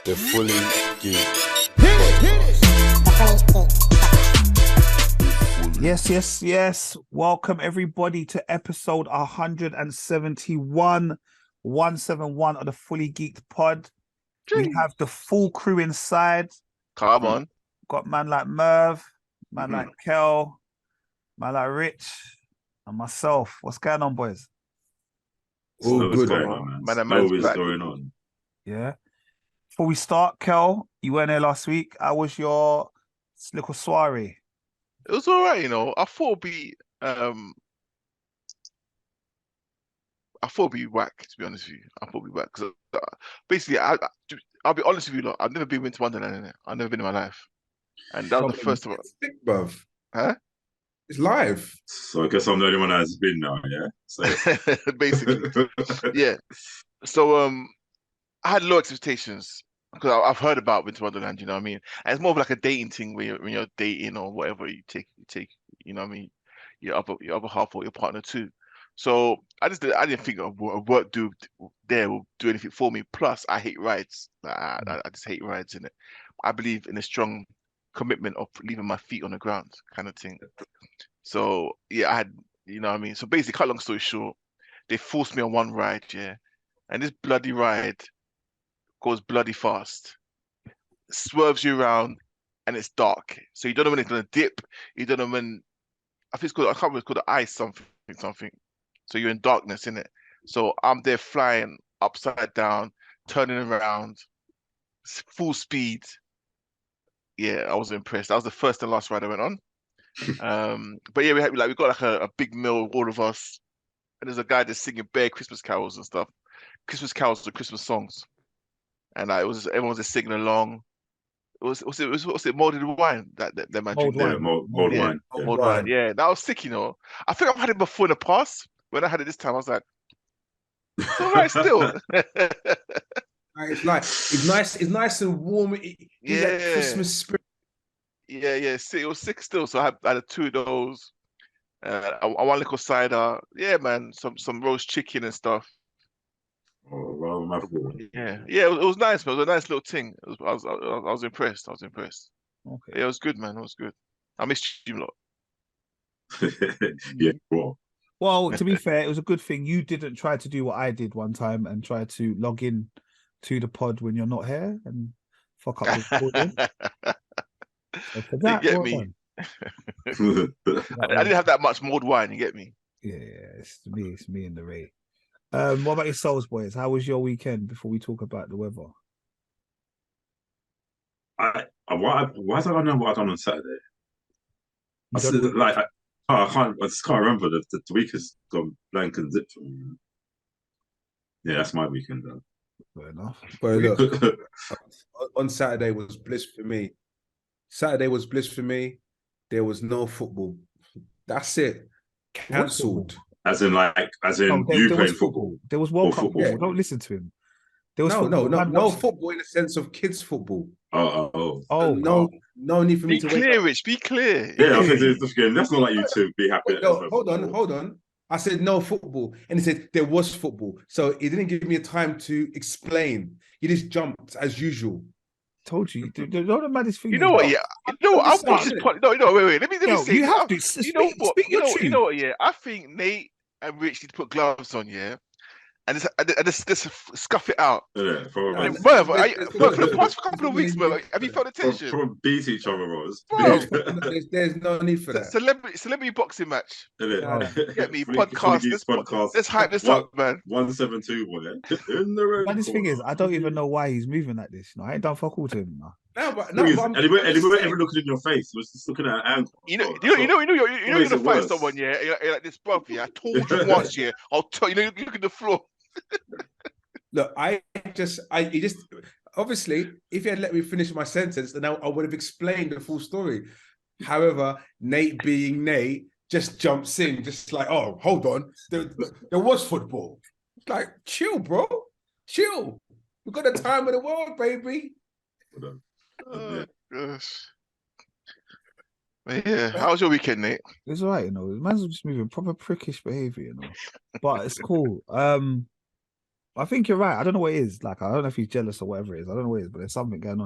The Fully Geek. Yes. Welcome everybody to episode 171 of the Fully Geeked Pod. We have the full crew inside. Come on. Got man like Merv, man like Kel, man like Rich, and myself. What's going on, boys? All good, man. Always going on. Yeah. Before we start, Kel, you weren't here last week. How was your little soiree? It was all right, you know. I thought it'd be whack, to be honest with you. I thought it'd be whack because basically, I'll be honest with you, lot. I've never been to Wonderland, innit? I've never been in my life, and that was the first time. Sick, bruv. Huh? It's live. So I guess I'm the only one that has been now, yeah. So basically, yeah. So I had low expectations because I've heard about Winter Wonderland. You know what I mean? And it's more of like a dating thing when you're dating or whatever. You take. You know what I mean? Your other half or your partner too. So I didn't think a work there will do anything for me. Plus, I hate rides. I just hate rides in it. I believe in a strong commitment of leaving my feet on the ground, kind of thing. So yeah, I had, you know what I mean. So basically, cut long story short, they forced me on one ride, yeah, and this bloody ride goes bloody fast, swerves you around, and it's dark. So you don't know when it's gonna dip. You don't know when. I think I can't remember. It's called the ice something. So you're in darkness, innit? So I'm there flying upside down, turning around, full speed. Yeah, I was impressed. That was the first and last ride I went on. But yeah, we got like a big meal, all of us, and there's a guy that's singing bare Christmas carols and stuff. Christmas carols and Christmas songs, and everyone was just singing along. What's it? Molded wine that man Mulled drinking. wine. Mulled wine. Yeah, that was sick. You know, I think I've had it before in the past. When I had it this time, I was like, it's all right still. It's nice. It's nice and warm. It's like Christmas spirit. Yeah. It was sick still. So I had two of those. One little cider. Yeah, man. Some roast chicken and stuff. Oh, well, my fault. Yeah. It was nice, man. It was a nice little thing. I was impressed. Okay. Yeah, it was good, man. It was good. I missed you lot. Yeah, bro. Well, to be fair, it was a good thing you didn't try to do what I did one time and try to log in to the pod when you're not here and fuck up the recording. So for that, you get me? I didn't have that much mulled wine. You get me? Yeah, it's me and the Ray. What about yourselves, boys? How was your weekend? Before we talk about the weather, Why did I know what I done on Saturday? I just can't remember. The week has gone blank and zipped for me. Yeah, that's my weekend though. fair enough. But look, on Saturday was bliss for me. There was no football. That's it. Cancelled. As in you playing football. There was World Cup football. Yeah. Don't listen to him. There was no football in the sense of kids football. No need for me to clear, Rich. Be clear. Yeah, I think this game. That's not like you to be happy. Hold on. I said no football, and he said there was football. So he didn't give me a time to explain. He just jumped as usual. Told you. You know the maddest thing. You know what? Yeah. You know what? I've watched this pod. No. Wait. Let me say. You have to. You know what? You know what? Yeah. I think Nate and Rich need to put gloves on. Yeah. And just scuff it out. Yeah, probably. For the past couple of weeks, bro, have you felt the tension? Probably beat each other, Rose. There's no need for that. Celebrity boxing match. Get me podcast. Let's hype this up, man. 172, boy. But this thing is, I don't even know why he's moving like this. I ain't done fuck all to him. And he wasn't ever looking in your face. He was just looking at an angle. You're gonna fight someone, yeah. You're like this, bro. Yeah, I told you once, yeah. I'll tell you. You look at the floor. Look, he just obviously, if he had let me finish my sentence, then I would have explained the full story. However, Nate being Nate just jumps in, just like, oh, hold on, there was football. It's like, chill, bro, chill. We've got the time of the world, baby. Oh, gosh. Yeah, how was your weekend, Nate? It's all right, you know. The man's just moving proper prickish behavior, you know. But it's cool. I think you're right. I don't know what it is. Like, I don't know if he's jealous or whatever it is. I don't know what it is, but there's something going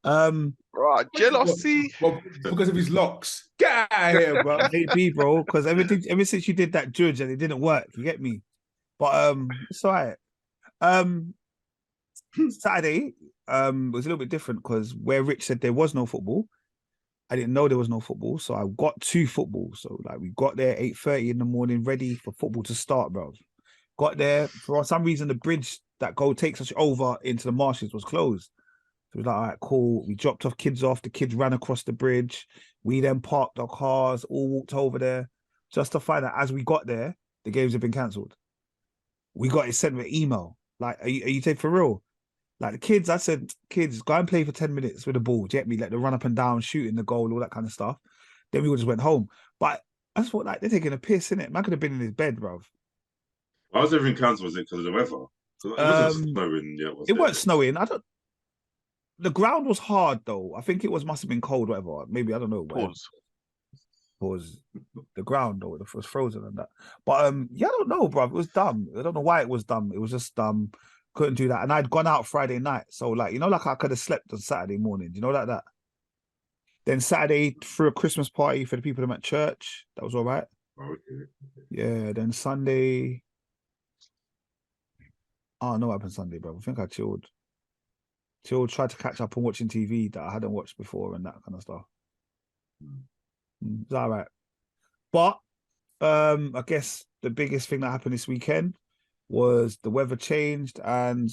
on. Right, jealousy. Well, because of his locks. Get out of here, bro. Maybe, bro, because ever since you did that judge and it didn't work, you get me. But it's all right. Saturday was a little bit different because where Rich said there was no football, I didn't know there was no football, so I got to football. So like we got there 8:30 in the morning, ready for football to start, bro. Got there for some reason the bridge that takes us over into the marshes was closed. So it was like, all right, cool. We dropped off kids off. The kids ran across the bridge. We then parked our cars, all walked over there, just to find out as we got there, the games had been cancelled. We got it sent with email. Like, are you taking for real? Like the kids, I said, kids, go and play for 10 minutes with the ball. Get me, let them run up and down, shooting the goal, all that kind of stuff. Then we all just went home. But I just thought, like, they're taking a piss, innit? Man could have been in his bed, bruv. Why was everything cancelled? Was it because of the weather? It wasn't snowing yet, was it? It weren't snowing. The ground was hard though. I think must have been cold, whatever. Maybe, I don't know. Pause. The ground though, it was frozen and that. But yeah, I don't know, bruv. It was dumb. I don't know why it was dumb. It was just dumb. Couldn't do that. And I'd gone out Friday night. So like, like I could have slept on Saturday morning. You know, like that. Then Saturday threw a Christmas party for the people that met church. That was all right. Okay. Yeah, then Sunday. Oh, no, what happened Sunday, bro. I think I chilled. Tried to catch up on watching TV that I hadn't watched before and that kind of stuff. It's all right. But I guess the biggest thing that happened this weekend was the weather changed and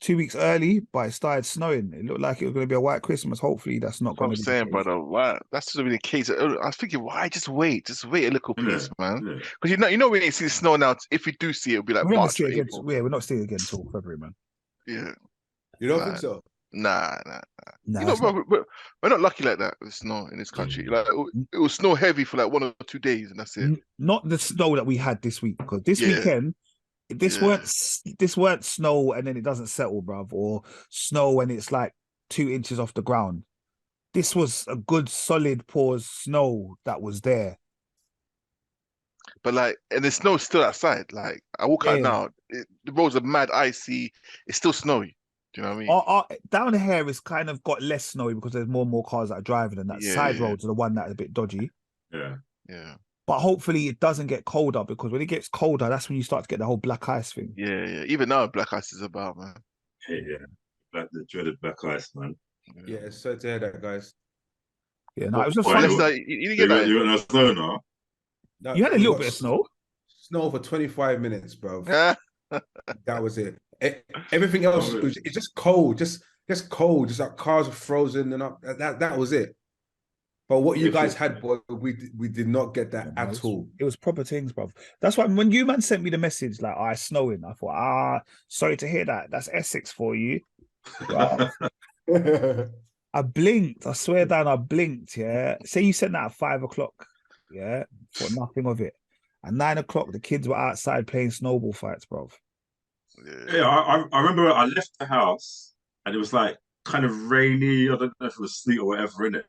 2 weeks early, but it started snowing. It looked like it was going to be a white Christmas. Hopefully, that's not going to be the case. Brother. Why? That's going to be the case. I was thinking, why? Just wait a little piece, man. Because we ain't see the snow now. If we do see it, it'll be like March or April. We're not seeing it again until February, man. Yeah. You don't think so? Nah. Bro, we're not lucky like that with snow in this country. Like it will snow heavy for like 1 or 2 days, and that's it. Not the snow that we had this week, because this weekend. This weren't snow and then it doesn't settle, bruv, or snow when it's like 2 inches off the ground. This was a good solid pause snow that was there. But like, and the snow's still outside. Like I walk out now, the roads are mad icy. It's still snowy. Do you know what I mean? Down here is kind of got less snowy because there's more and more cars that are driving, and that side roads are the one that is a bit dodgy. Yeah. But hopefully it doesn't get colder, because when it gets colder, that's when you start to get the whole black ice thing. Yeah. Even now, black ice is about, man. Yeah. The dreaded black ice, man. Yeah, sorry to hear that, guys. Yeah, no, it was just funny. You didn't get that. You got no snow now? No, you had a little bit of snow. Snow for 25 minutes, bro. That was it. Everything else, it's just cold. Just cold. Just like cars are frozen and up. That was it. But what you guys had, boy, we did not get that at all. It was proper things, bro. That's why when you man sent me the message like, it's snowing, I thought, sorry to hear that. That's Essex for you. I blinked. I swear down, I blinked. Yeah. Say you sent that at 5 o'clock. Yeah. For nothing of it. At 9 o'clock, the kids were outside playing snowball fights, bro. Yeah, I remember I left the house and it was like kind of rainy. I don't know if it was sleet or whatever in it.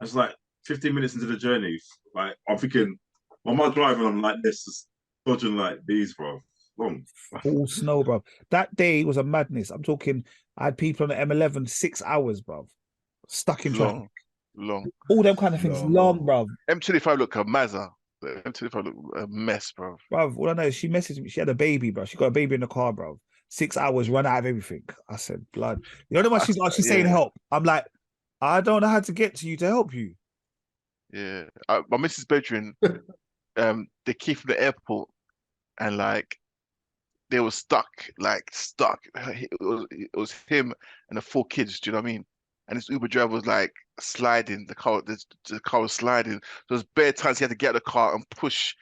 It's like 15 minutes into the journey. Like I'm thinking, I'm not driving. I'm like this, just dodging like these, bro. Long. All snow, bro. That day was a madness. I'm talking. I had people on the M11 6 hours, bro, stuck in traffic. Long. All them kind of things, long, bro. M25 look a mazza. M25 look a mess, bro. Bro, all I know is she messaged me. She had a baby, bro. She got a baby in the car, bro. 6 hours, run out of everything. I said, blood. You know what she's saying help. I'm like, I don't know how to get to you to help you. Yeah. My Mrs. Bedouin, they came from the airport and like they were stuck. It was him and the 4 kids, do you know what I mean? And this Uber driver was like sliding, the car was sliding. So there's bare times he had to get out of the car and push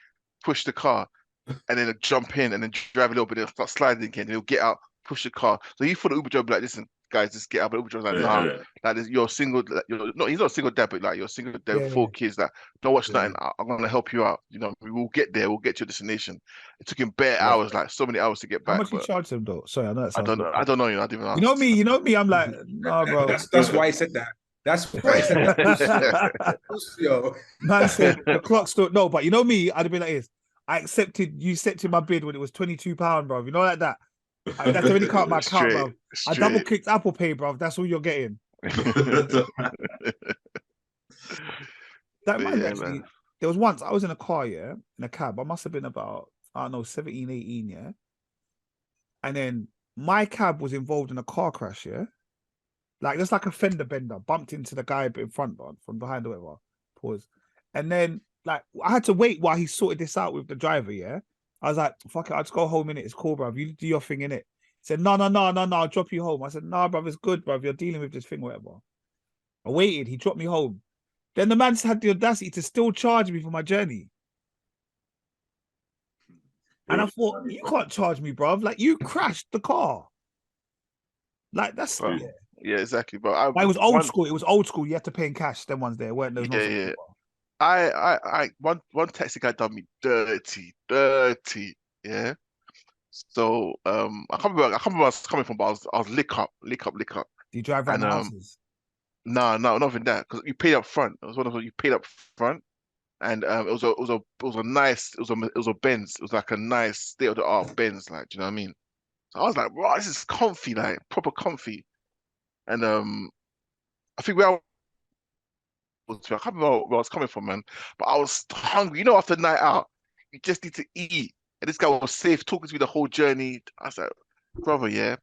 the car and then jump in and then drive a little bit and start sliding again. And he'll get out, push the car. So he thought the Uber driver like, listen, guys, just get out. But Uber driver's like, like you're single. Like, he's not a single dad, but like you're a single dad with 4 kids. That don't watch nothing. I'm gonna help you out. You know, we'll get there. We'll get to your destination. It took him bare hours, like so many hours to get back. How much you charged him though? Sorry, I know that sounds. I don't know. I didn't even ask. You know me. I'm like, nah, bro. That's why he said that. That's why he said that. Yo. Man said the clock still no, but you know me. I'd have been like this. I accepted my bid when it was £22, bro. You know, like that. That's already cut my account, bro. I double clicked Apple Pay, bro. That's all you're getting. That reminds me, actually, there was once I was in a car, yeah, in a cab. I must have been about, I don't know, 17, 18, yeah. And then my cab was involved in a car crash, yeah. Like, just like a fender bender, bumped into the guy in front, from behind or whatever. Pause. And then, like, I had to wait while he sorted this out with the driver, yeah. I was like, fuck it, I'll just go home in it. It's cool, bro. You do your thing in it. He said, no, I'll drop you home. I said, no, bro, it's good, bro. You're dealing with this thing, whatever. I waited. He dropped me home. Then the man had the audacity to still charge me for my journey. And I thought, you can't charge me, bro. Like, you crashed the car. Like, that's... Yeah, exactly. But it was old school. It was old school. You had to pay in cash. Them ones there weren't. There was yeah. One taxi guy done me dirty. Yeah. So I can't remember where I was coming from, but I was lick up. Do you drive around the houses? No, not even that. Because you paid up front. It was one of those you paid up front, and it was a nice. It was a Benz. It was like a nice state of the art Benz. Like, do you know what I mean? So I was like, wow, this is comfy, like proper comfy. And I think I can't remember where I was coming from, man. But I was hungry. You know, after night out, you just need to eat. And this guy was safe, talking to me the whole journey. I was like, brother, yeah,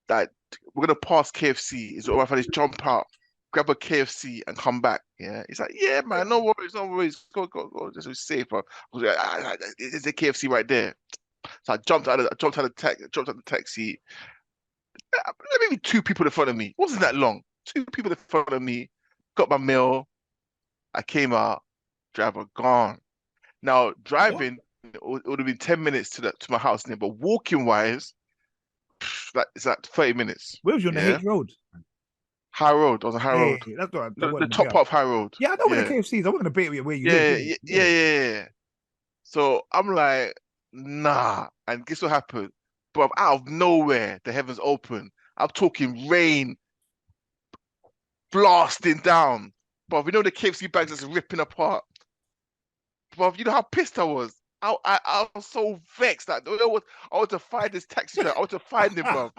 that we're gonna pass KFC. Is it all right if I just jump out, grab a KFC, and come back? Yeah. He's like, yeah, man, no worries. Go. This is safe, bro. There's a KFC right there. So I jumped out of the taxi. Maybe two people in front of me. It wasn't that long. Two people in front of me. Got my meal. I came out. Driver gone. Now driving, it would have been 10 minutes to my house, but walking wise, it's like 30 minutes. Where was you on the H Road? High Road. I was on High Road. That's right. The top part of High Road. Yeah, I know where the KFC is. I wasn't gonna bait where you live. Yeah. So I'm like, nah. And guess what happened? Bro, out of nowhere, the heavens open. I'm talking rain blasting down. Bro, you know the KFC bags just ripping apart. Bro, you know how pissed I was. I was so vexed that I want to find this taxi driver. I want to find him, bro,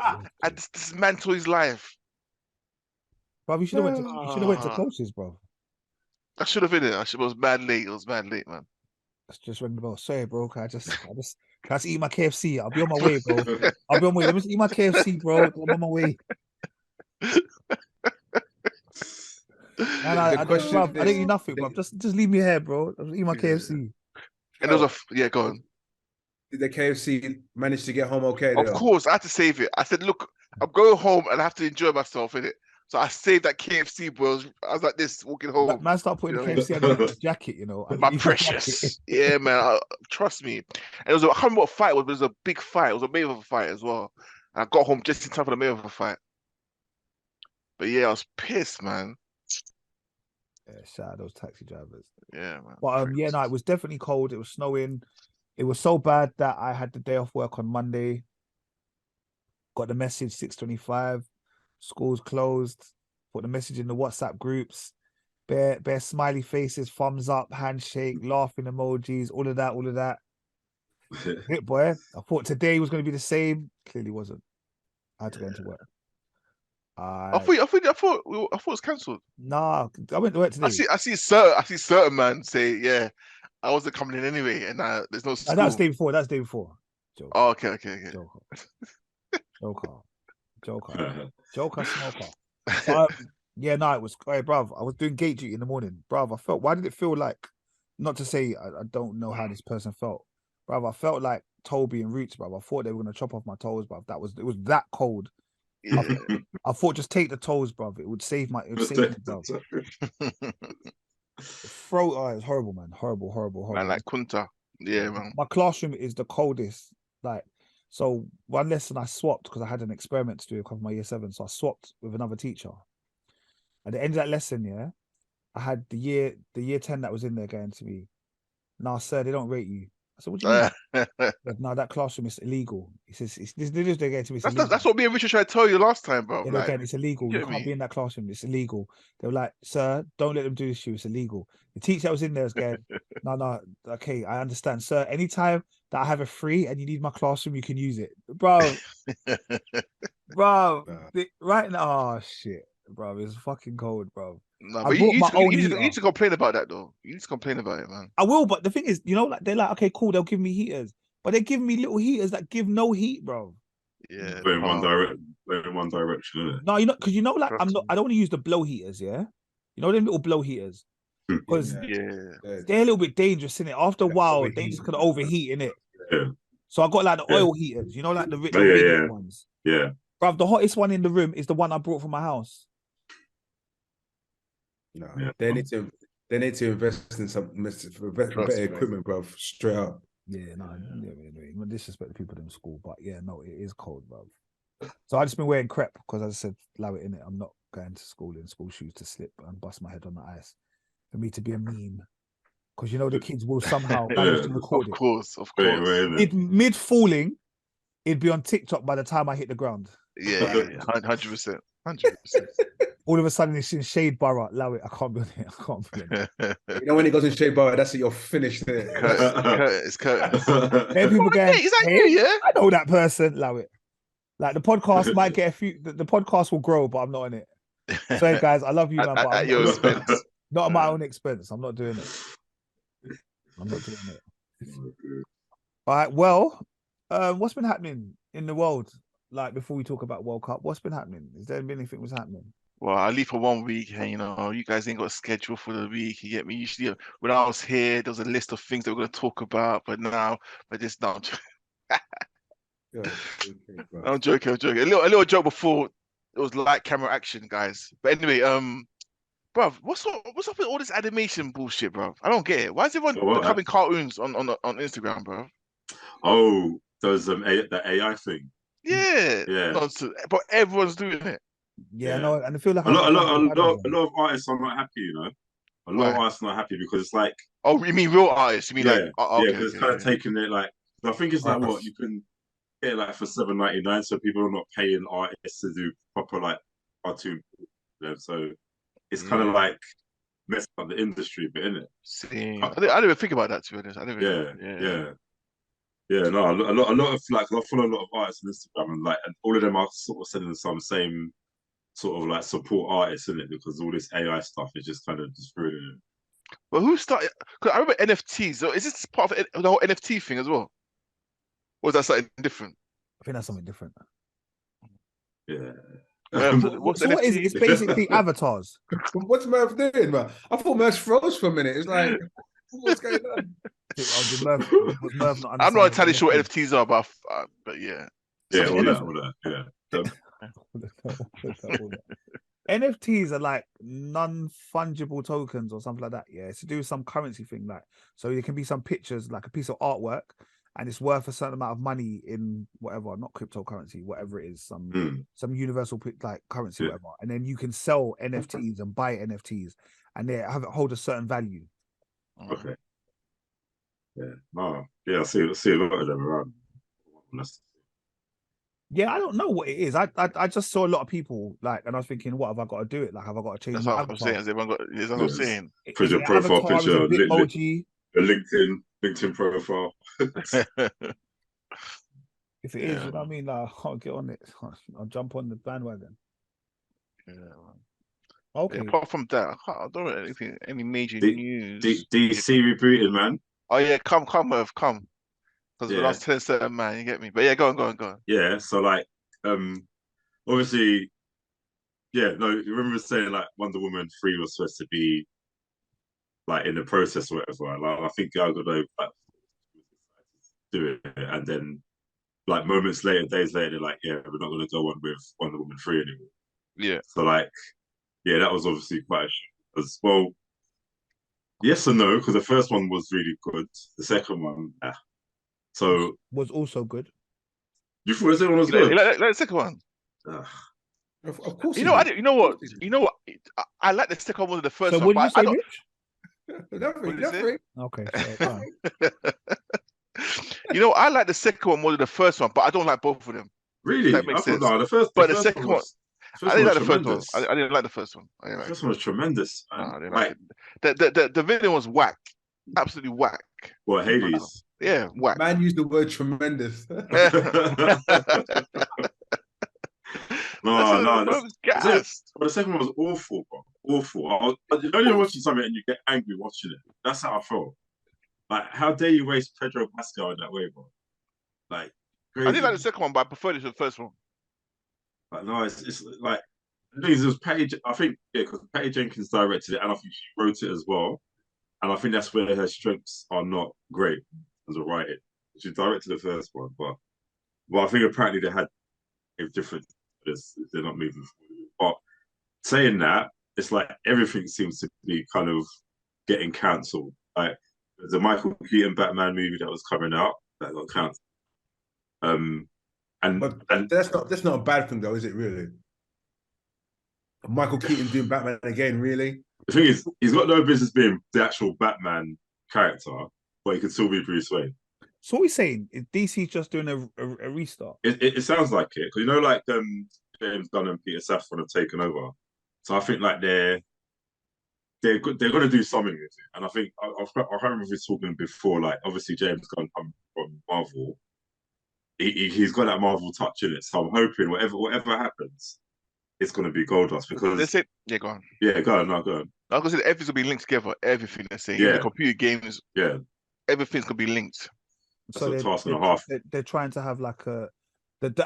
and dismantle his life. Bro, you should have went to closest, bro. I should have been there. It was mad late. It was mad late, man. That's just ringing the bell. Sorry, bro. Can I just eat my KFC? I'll be on my way, bro. I'll be on my way. Let me just eat my KFC, bro. I'm on my way. I didn't eat nothing, bro. Just leave me here, bro. I'll eat my KFC. And there was go on. Did the KFC manage to get home okay? Of course, I had to save it. I said, look, I'm going home and I have to enjoy myself in it. So I saved that KFC, bro. I was like this, walking home. Man, start putting the KFC under the jacket, you know. My precious. Yeah, man. Trust me. And I can't remember what fight it was, but it was a big fight. It was a Mayweather fight as well. And I got home just in time for the Mayweather fight. But yeah, I was pissed, man. Yeah, shout out those taxi drivers. Yeah, man. But it was definitely cold. It was snowing. It was so bad that I had the day off work on Monday. Got the message 6:25. Schools closed. Put the message in the WhatsApp groups. Bare smiley faces, thumbs up, handshake, laughing emojis, all of that. Hit boy. I thought today was going to be the same. Clearly wasn't. I had to go into work. I thought it was cancelled. Nah, I went to work today. I see certain man say, yeah, I wasn't coming in anyway, and there's no school. That's day before. Joker. Oh, okay. Joker, smoker. It was great, bruv. I was doing gate duty in the morning, bruv. Why did it feel like, not to say I don't know how this person felt, bruv, I felt like Toby and Roots, bruv. I thought they were gonna chop off my toes, bruv. It was that cold. Yeah. I thought just take the toes, bruv. It would save me, bruv. Throat, it's horrible, man. Horrible. Man, like Kunta. Yeah, man. My classroom is the coldest. Like, so one lesson I swapped because I had an experiment to do with my year 7. So I swapped with another teacher. At the end of that lesson, yeah, I had the year 10 that was in there going to me, nah, sir, they don't rate you. I said, what do you mean? But no, that classroom is illegal. He says, they're getting to me. That's what me and Richard tried to tell you last time, bro. Yeah, again, it's illegal. You can't be in that classroom. It's illegal. They were like, sir, don't let them do this to you. It's illegal. The teacher that was in there was going, no, okay, I understand, sir. Anytime that I have a free and you need my classroom, you can use it, bro. Right now, oh shit, bro, it's fucking cold, bro. No, but you need to complain about that though. You need to complain about it, man. I will, but the thing is, like they're like, okay, cool, they'll give me heaters, but they're giving me little heaters that give no heat, bro. Yeah, in one direction, isn't it? No, because like I don't want to use the blow heaters, yeah. Them little blow heaters, because they're a little bit dangerous, isn't it? After a while, they just could overheat in it. Yeah. So I got like the oil heaters, like the rich ones. Yeah. Bruv, the hottest one in the room is the one I brought from my house. No, they need to invest in some better equipment, bruv. Straight up. Yeah, no, disrespect the people in school, but yeah, no, it is cold, bruv. So I just been wearing crepe because I said, allow it in it. I'm not going to school in school shoes to slip and bust my head on the ice. For me to be a meme, because the kids will somehow manage to record it. Of course. Mid falling, it'd be on TikTok by the time I hit the ground. Yeah, 100%. All of a sudden, it's in Shade Borough. Allow it. I can't be on it. When it goes in Shade Borough, that's it. You're finished there. It's curtains. Then people going, is that you? Yeah, I know that person. Allow it. Like the podcast might get a few. The podcast will grow, but I'm not in it. So guys, I love you, man. But at your expense. Not at my own expense. I'm not doing it. All right. Well, what's been happening in the world? Like before we talk about World Cup, what's been happening? Is there been anything was happening? Well, I leave for 1 week, and you guys ain't got a schedule for the week. You get me? Usually, when I was here, there was a list of things that we're going to talk about, but now, I'm joking. A little joke before it was light camera action, guys. But anyway, bruv, what's up with all this animation bullshit, bruv? I don't get it. Why is everyone becoming cartoons on Instagram, bruv? Oh, there's the AI thing. Yeah. But everyone's doing it. Yeah, no, and I feel like a lot of artists are not happy. A lot of artists are not happy because it's like. Oh, you mean real artists? You mean because it's kind of taking it like. I think it's like what you can get it like for $7.99, so people are not paying artists to do proper like cartoon. So it's kind of like messed up the industry, but isn't it? I didn't even think about that, to be honest. No, a lot of like I follow a lot of artists on Instagram and all of them are sort of sending some same sort of like support artists in it because all this AI stuff is just kind of just ruining it. But who started? Because I remember NFTs. So is this part of the whole NFT thing as well? Or is that something different? I think that's something different. Yeah. What's so what is it? It's basically avatars. What's Merv doing, man? I thought Merv froze for a minute. It's like, what's going on? I'm not entirely sure what NFTs are, but yeah. Yeah, all that. NFTs are like non-fungible tokens or something like that. Yeah, it's to do with some currency thing. Like, so there can be some pictures, like a piece of artwork, and it's worth a certain amount of money in whatever, not cryptocurrency, whatever it is, some universal like currency, whatever. And then you can sell NFTs and buy NFTs, and they hold a certain value. Okay. Yeah. No. Yeah, I see a lot of them around. Yeah, I don't know what it is. I just saw a lot of people like, and I was thinking, what have I got to do it? Like, have I got to change? That's what I'm saying. Everyone got. That's what I'm saying. Put your profile picture, emoji, the LinkedIn profile. If it is, you know what I mean? Like, I'll get on it. I'll jump on the bandwagon. Yeah. Man. Okay. Yeah, apart from that, I don't know any major news. DC rebooted, man. Oh yeah, come, Merv, come. Because the last 10 certain man, you get me. But yeah, go on. Yeah, so like, obviously, you remember saying like Wonder Woman 3 was supposed to be like in the process or whatever. Like, I think Gal Gadot like do it, and then like moments later, days later, they're like, yeah, we're not going to go on with Wonder Woman 3 anymore. Yeah. So like, yeah, that was obviously quite a shock as well. Yes and no, because the first one was really good. The second one, So was also good. You thought the second one was good? You like the second one? Of course. You know what? I like the second one of the first one. So what did you say, Rich? Nothing. Okay. You know, I like the second one more than the first one, but I don't like both of them. Really? That makes sense. No, the second one, I didn't like the first one. I didn't like the first one. The first one was tremendous. No, I didn't like it. The villain was whack. Absolutely whack. Well, Hades. Yeah, whack. Man used the word tremendous. No. The second one was awful, bro. Awful. You know you're watching something and you get angry watching it. That's how I felt. Like, how dare you waste Pedro Pascal in that way, bro? Like, crazy. I didn't like the second one, but I preferred it to the first one. Like, no, it's like, the thing is, it was Patty, I think, because Patty Jenkins directed it, and I think she wrote it as well. And I think that's where her strengths are not great as a writer. She directed the first one, but I think apparently they had a different, they're not moving forward. But saying that, it's like everything seems to be kind of getting cancelled. Like, there's a Michael Keaton Batman movie that was coming out that got cancelled. And that's not a bad thing though, is it really? Michael Keaton doing Batman again, really? The thing is, he's got no business being the actual Batman character, but he could still be Bruce Wayne. So what we're saying is DC just doing a restart. It sounds like it, because you know, like James Gunn and Peter Safran have taken over. So I think like they're going to do something with it. And I think I remember we were talking before. Like, obviously James Gunn come from Marvel. He's got that Marvel touch in it. So I'm hoping whatever happens, it's going to be gold dust, because That's it. Yeah, go on. Yeah, go on. Go on. I was going to say everything's going to be linked together. Everything they're saying. Yeah. The computer games. Yeah. Everything's going to be linked. So that's a task and a half. They're trying to have like the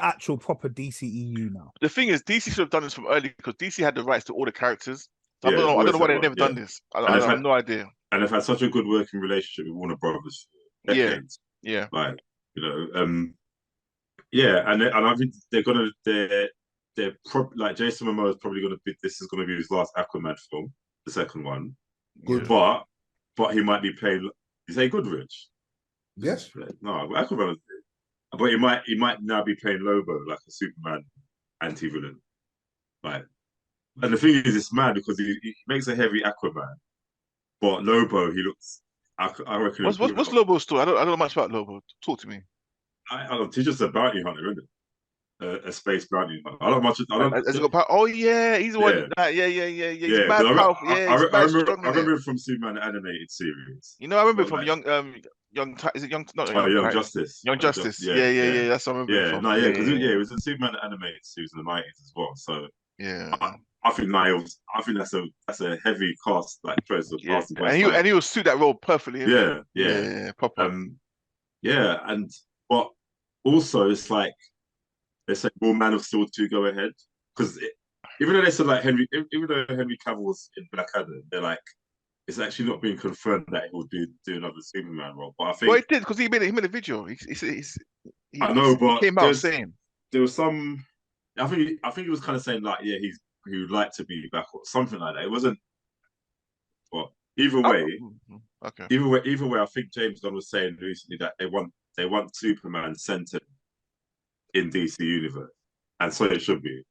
actual proper DCEU now. The thing is, DC should have done this from early, because DC had the rights to all the characters. So Yeah, I don't know why they've never done this. I have no idea. And they've had such a good working relationship with Warner Brothers for decades. Yeah. Like, you know, yeah, and I think they're like Jason Momoa is probably going to be. This is going to be his last Aquaman film, the second one. Good. But he might be playing. You say Goodrich? Yes. No, Aquaman. But he might now be playing Lobo, like a Superman anti-villain. Like, and the thing is, it's mad because he makes a heavy Aquaman, but Lobo, he looks. I reckon. What's Lobo's story? I don't know much about Lobo. Talk to me. I don't. He's just a bounty hunter, isn't it? A space bounty hunter. I don't much. I don't. Has he got power? Oh yeah, he's the one. Yeah. He's mad powerful. I remember him from Superman animated series. You know, I remember from Young. Is it Young? Not Young Justice. Young Justice. Yeah. That's what I remember. Yeah, no, yeah, because it was a Superman animated series in the 90s as well. So yeah, I think that's a heavy cast, like choice of casting. And he will suit that role perfectly. Yeah, proper. But also it's like they say, will Man of Steel 2 go ahead? Because even though they said like Henry Cavill was in Black Adam, they're like, it's actually not being confirmed that he will do another Superman role. But I think it did, because he made a video. I know, but he came out saying there was some. I think he was kind of saying like, yeah, he would like to be back or something like that. It wasn't. But either way, okay. Either way, I think James Gunn was saying recently that they want Superman centered in DC universe, and so it should be.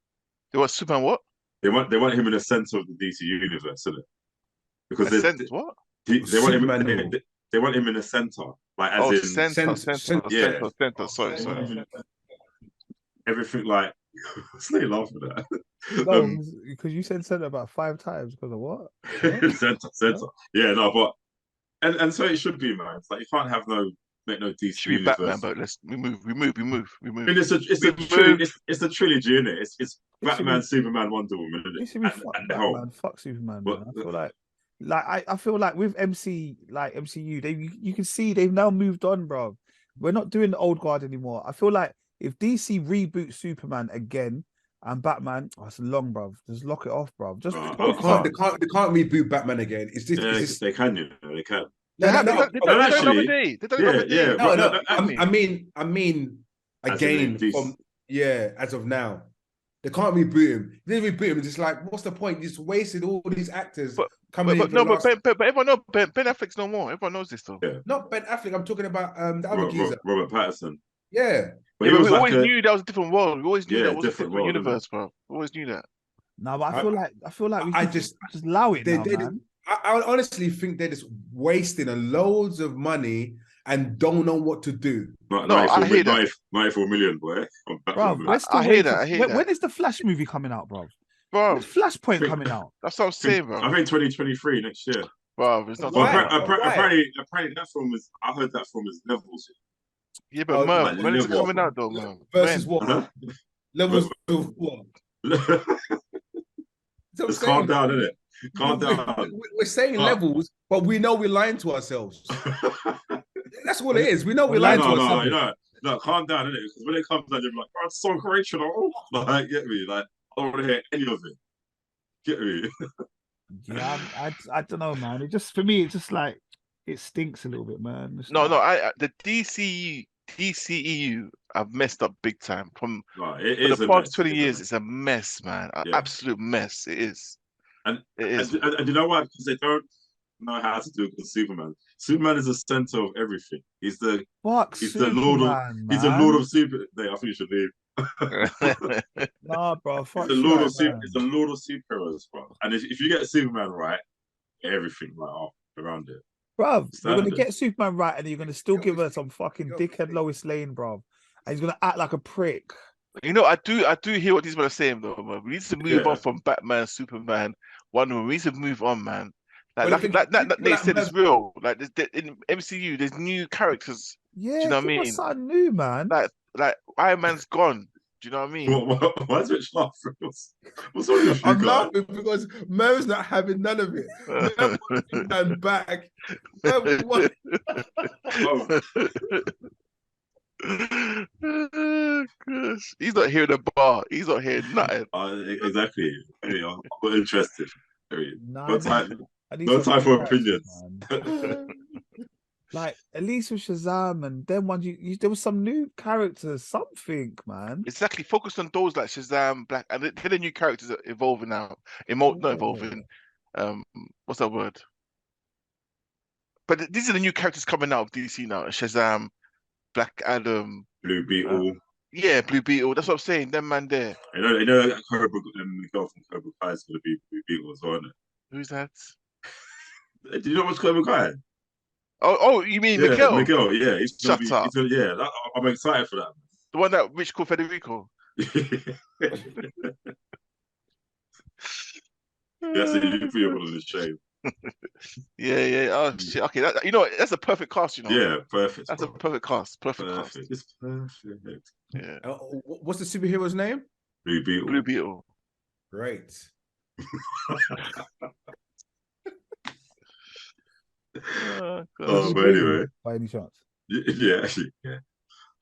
They want Superman what? They want him in the center of the DC universe, isn't it? Because what? They want him. They want him in the center, like as in center. Yeah, center. Sorry. Everything like. What's they laughing at? No, because you said center about 5 times. Because of what? Center. Yeah, no, but and so it should be, man. It's like you can't have make no DC. Should be Batman, but we move. I mean, it's a trilogy, isn't it? It's Batman, Superman, Wonder Woman, isn't it? It should be fuck Superman. Man. I feel like I feel like with MCU, you can see they've now moved on, bro. We're not doing the old guard anymore. I feel like if DC reboots Superman again and Batman, it's long, bro. Just lock it off, bro. Just they can't reboot Batman again. They can, you know, they can. I mean, again, as of now, they can't reboot him. They reboot him. It's just like, what's the point? You just wasted all these actors coming in. But everyone knows Ben Affleck's no more. Everyone knows this though. Yeah. Not Ben Affleck. I'm talking about the other geezer, Robert Pattinson. Yeah. But we always knew that was a different world. We always knew that was a different universe, bro. We always knew that. No, but I feel like we just allow it now, man. I honestly think they're just wasting loads of money and don't know what to do. No, I hear that. 94 million, boy. Bro, we're still I hear waiting that. for- I hear when, that. when is the Flash movie coming out, bro? Bro, When's Flashpoint coming out? that's what I'm saying, bro. I think 2023 next year. Bro, it's not Why? talking about. Apparently that film is. I heard that film is levels. Yeah, but like when is it level. coming out though, man? Versus When? what? Huh? Levels of what? Just calm down, innit? Calm down. We're saying levels, but we know we're lying to ourselves. That's what it is. We know we're lying to ourselves. No, calm down, innit? Because when it comes out, you're like, oh, it's so great, you know? Like, get me? Like, I don't want to hear any of it. Get me? Yeah, I don't know, man. It just, for me, it's just like, it stinks a little bit, man. It's No, like- the DCEU have messed up big time. For It the past 20 years, it's a mess, man. An Yeah. absolute mess. It is. And It is. and you know what? Because they don't know how to do it with Superman. Superman is the center of everything. He's the Lord of he's the Lord of super. I think you should leave. Nah, bro. He's the Lord of superheroes, bro. And if you get Superman right, everything like around it. Bruv, you're Standard. gonna get Superman right, and you're gonna still give her some fucking dickhead Lois Lane, bruv. And he's gonna act like a prick. You know, I do hear what these men are saying though, man. We need to move on from Batman, Superman, Wonder Woman. We need to move on, man. Like they said, it's real. Like in MCU, there's new characters. Yeah, do you know what I mean? Something new, man. Like Iron Man's gone. Do you know what I mean? Why is it laughing? What's wrong with you, I'm guys? laughing because Merv's not having none of it. And back. What? Gosh. He's not hearing the bar. He's not hearing nothing. Exactly. I'm not interested. Nah, No time for opinions. Like, at least with Shazam and then once there was some new characters, something, man. Exactly. Focus on those like Shazam, Black, and then the new characters are evolving now. Not evolving. What's that word? But these are the new characters coming out of DC now. Shazam, Black Adam, Blue Beetle. Yeah, Blue Beetle. That's what I'm saying. Them man there. You know that Cobra, the girl from Cobra Kai is going to be Blue Beetle as well, isn't it? Who's that? Do you know what's Cobra Kai? Oh, you mean Miguel? Miguel, yeah. Shut up. I'm excited for that. The one that Rich called Federico. That's it. You put your one on the shame. Yeah. Oh shit. Okay, that's a perfect cast. You know. Yeah, perfect. That's a perfect cast. Perfect cast. It's perfect. Yeah. What's the superhero's name? Blue Beetle. Blue Beetle. Great. But anyway, by any chance? Yeah, actually, yeah.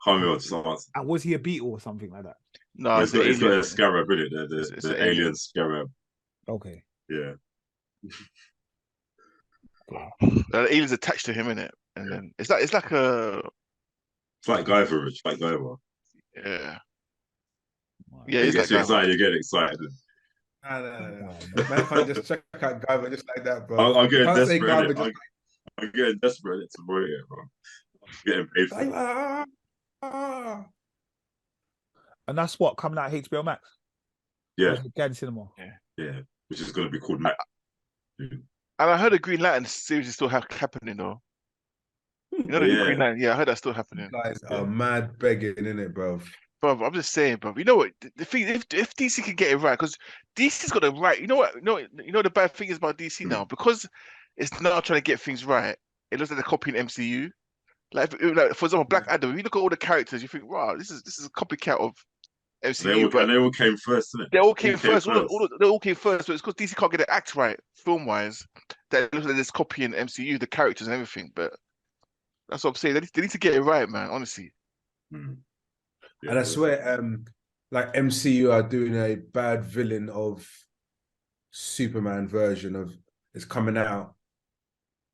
Can't remember to answer. And was he a beetle or something like that? No, it's got a scarab in it. The alien scarab. Okay. Yeah. The alien's attached to him, innit? And then it's like a. It's like Guyver, Rich. Like Guyver. Yeah. Yeah, you get excited. You get excited. No. Man can't just check out Guyver just like that, bro. I'm getting desperate. I'm getting desperate to bro. I'm getting paid for it. And that's what coming out of HBO Max. Yeah. Again, cinema. Yeah. Which is going to be called Max. And I heard the Green Lantern series is still happening though. You know the Green Lantern? Yeah, I heard that's still happening. You guys are mad begging, innit, bro? Bro, I'm just saying, bro. You know what? The thing, if DC can get it right, because DC's got it right. You know what? You know the bad thing is about DC now, because it's now trying to get things right. It looks like they're copying MCU. Like for example, Black Adam. If you look at all the characters, you think, wow, this is a copycat of MCU. They all came first, didn't it? They all came first. They all came first, but it's because DC can't get the act right film-wise. That it looks like they're just copying MCU, the characters and everything. But that's what I'm saying. They need to get it right, man. Honestly. Yeah, and I swear, like MCU are doing a bad villain of Superman version of it's coming out.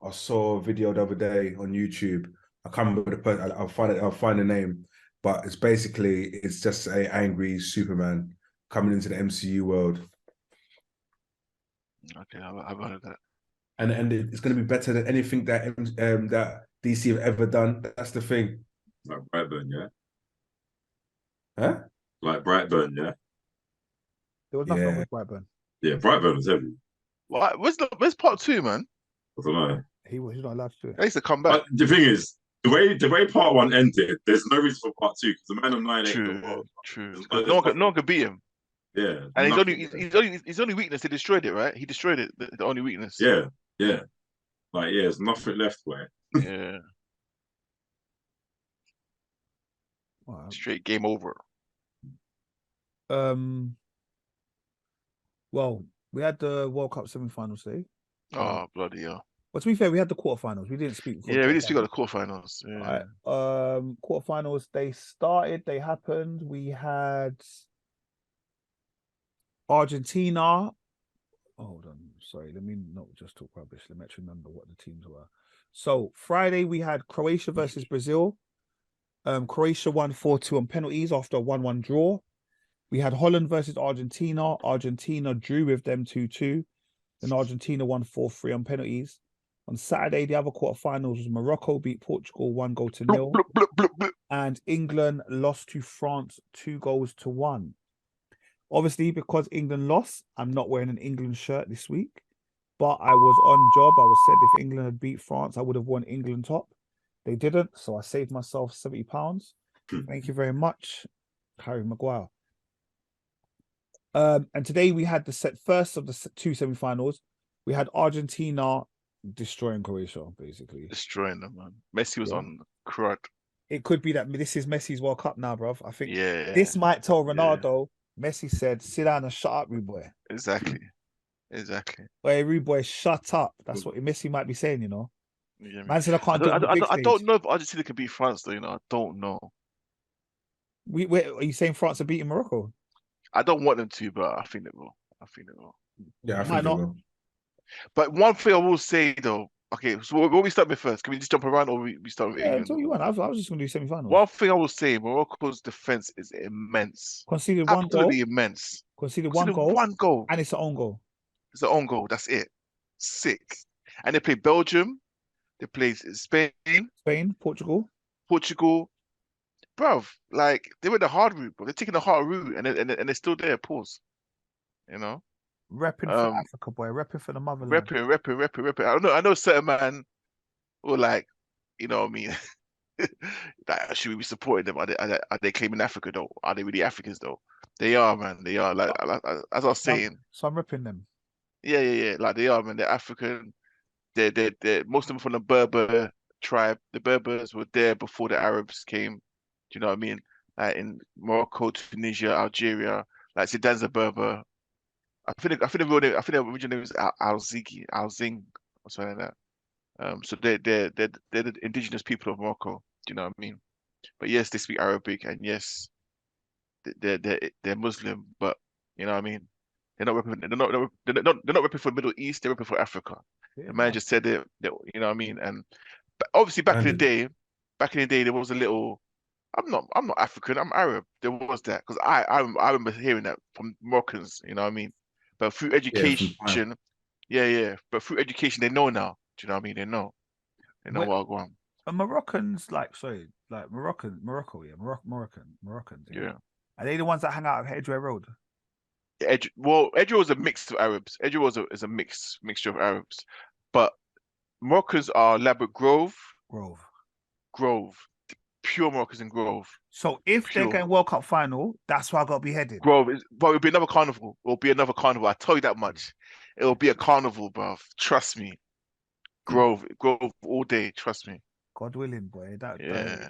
I saw a video the other day on YouTube. I can't remember the person. I'll find the name, but it's just a angry Superman coming into the MCU world. Okay, I've heard of that. And it's going to be better than anything that that DC have ever done. That's the thing. Like Brightburn, yeah. Huh? Like Brightburn, yeah. There was nothing wrong with Brightburn. Yeah, Brightburn was heavy. Where's part 2, man? I don't know. He's not allowed to do it. He needs to come back. But the thing is, the way part one ended, there's no reason for part two because the man of 9-8 in the True, world. true. There's No one could beat him. Yeah, And nothing. his only weakness, he destroyed it, right? He destroyed it. The only weakness. Yeah, yeah. Like, yeah, there's nothing left where. Yeah. Wow. Straight game over. Well, we had the World Cup semi-finals today. Oh, bloody hell. But to be fair, we had the quarterfinals. We didn't speak. Yeah, we didn't speak about the quarterfinals. Yeah. All right. Quarterfinals, they happened. We had Argentina. Hold on. Sorry, let me not just talk rubbish. Let me actually remember what the teams were. So Friday, we had Croatia versus Brazil. Croatia won 4-2 on penalties after a 1-1 draw. We had Holland versus Argentina. Argentina drew with them 2-2. Then Argentina won 4-3 on penalties. On Saturday, the other quarterfinals was Morocco beat Portugal 1-0. And England lost to France 2-1. Obviously, because England lost, I'm not wearing an England shirt this week. But I was on job. I was said if England had beat France, I would have won England top. They didn't, so I saved myself £70. Thank you very much, Harry Maguire. And today we had the first of the two semi-finals. We had Argentina destroying Croatia, basically. Destroying them, man. Messi was on crud. It could be that this is Messi's World Cup now, bruv. I think this might tell Ronaldo. Messi said, sit down and shut up, rude boy. Exactly. Hey, rude boy, shut up. That's what Messi might be saying, you know. Yeah, man said I can't do it on the big I stage. don't know if Argentina can beat France, though, you know. I don't know. Are you saying France are beating Morocco? I don't want them to, but I think they will. Yeah, I think they will. But one thing I will say, though, okay, so what we start with first? Can we just jump around or we start with England? That's all you want. I was just going to do semi-finals. One thing I will say, Morocco's defense is immense. Conceded one Absolutely goal. Immense. Conceded one goal. And it's an own goal. It's an own goal. That's it. Sick. And they play Belgium. They play Spain. Portugal. Bruv, like, they went the hard route, but they're taking the hard route and they're still there, pause. You know? Repping for Africa, boy. Repping for the motherland. Repping. I know certain man will, like, you know what I mean? Like, should we be supporting them? Are they claiming Africa, though? Are they really Africans, though? They are, man. They are. Like, as I was saying. So I'm repping them. Yeah. Like, they are, man. They're African. They're most of them from the Berber tribe. The Berbers were there before the Arabs came. Do you know what I mean? Like in Morocco, Tunisia, Algeria. Like Zidane's a Berber. I think the original name is Al-Zing, or something like that. So they're the indigenous people of Morocco. Do you know what I mean? But yes, they speak Arabic, and yes, they're Muslim. But you know what I mean? They're not repping for the Middle East. They're repping for Africa. Yeah, the man just said it. You know what I mean? And obviously, back in the day, there was a little. I'm not African. I'm Arab. There was that because I remember hearing that from Moroccans. You know what I mean? But through education, But through education, they know now. Do you know what I mean? They know what I'm going. Are Moroccans Morocco, Moroccans. Yeah. Are they the ones that hang out at Edgware Road? Edgware was a mix of Arabs. Edgware is a mixture of Arabs, but Moroccans are Labrador Grove. Pure Moroccans in Grove. So if they're going World Cup final, that's where I got to be headed. Grove, but it'll be another carnival. I tell you that much. It'll be a carnival, bruv. Trust me. Grove all day. Trust me. God willing, boy. That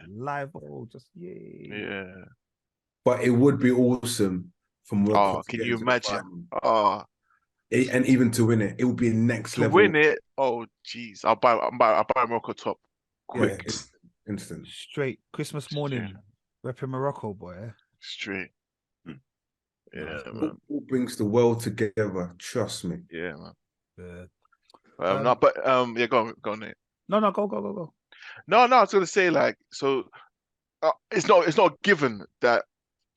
live just yay. Yeah. But it would be awesome from World Cup. Can you imagine? And even to win it, it would be next level. To win it, oh jeez, I'll buy Morocco top quick. Yeah, instant. Straight Christmas morning, repping Morocco, boy. Straight. Yeah, man. All brings the world together. Trust me. Yeah, man. Yeah. Go on, Nate. No, go. No, I was gonna say, like, so it's not given that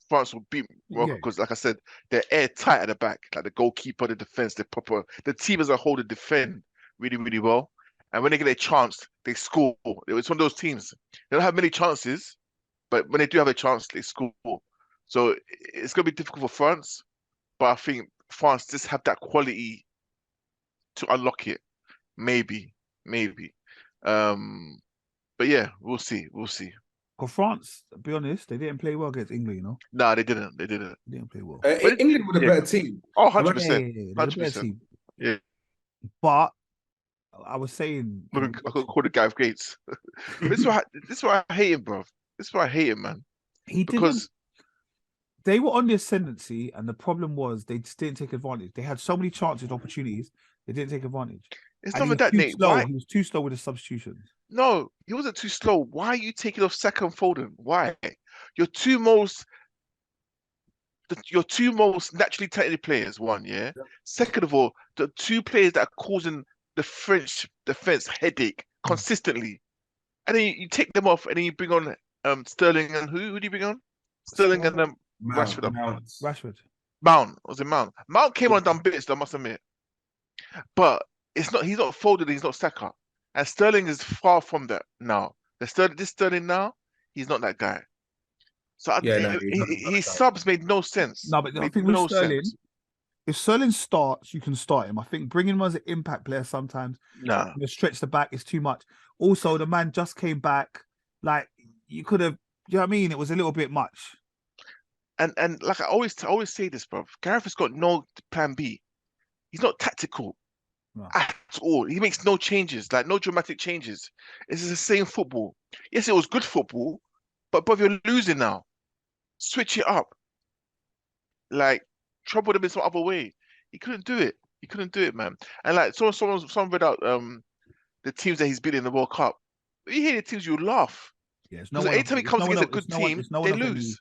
France will beat Morocco because, like I said, they're airtight at the back. Like the goalkeeper, the defense, the team as a whole, they defend really, really well. And when they get a chance, they score. It's one of those teams. They don't have many chances, but when they do have a chance, they score. So it's going to be difficult for France, but I think France just have that quality to unlock it. Maybe. But yeah, we'll see. We'll see. For France, to be honest, they didn't play well against England, you know. Nah, they didn't. They didn't. They didn't play well. But England were the yeah. better team. Oh, Yeah, 100%. they're the better 100%. team. Yeah. But I was saying, I could call the guy Gates. This is why I hate him, bro. This is why I hate him, man. he Because didn't. They were on the ascendancy, and the problem was they just didn't take advantage. They had so many chances, opportunities, they didn't take advantage. it's And not that, he was Nate. too slow. Why? He was too slow with the substitutions. No, he wasn't too slow. Why are you taking off Saka and Foden? Why? Your two most naturally talented players, one, yeah? Second of all, the two players that are causing the French defense headache consistently. And then you take them off and then you bring on Sterling and who do you bring on? Sterling and Rashford. Rashford. Mount. Was it Mount? Mount came on and done bits, I must admit. But he's not Foden, he's not Saka. And Sterling is far from that now. This Sterling now, he's not that guy. So his subs made no sense. No, but I think with Sterling, if Sterling starts, you can start him. I think bringing him as an impact player sometimes, to stretch the back is too much. Also, the man just came back. Like, you could have, you know what I mean? It was a little bit much. And like I always say this, bro. Gareth has got no plan B. He's not tactical at all. He makes no changes, like no dramatic changes. It's the same football. Yes, it was good football, but you're losing now. Switch it up. Like, trouble them in some other way. He couldn't do it. He couldn't do it, man. And like someone read out the teams that he's beaten in the World Cup. You hear the teams, you laugh. Yeah, because anytime he comes against a good team, they lose.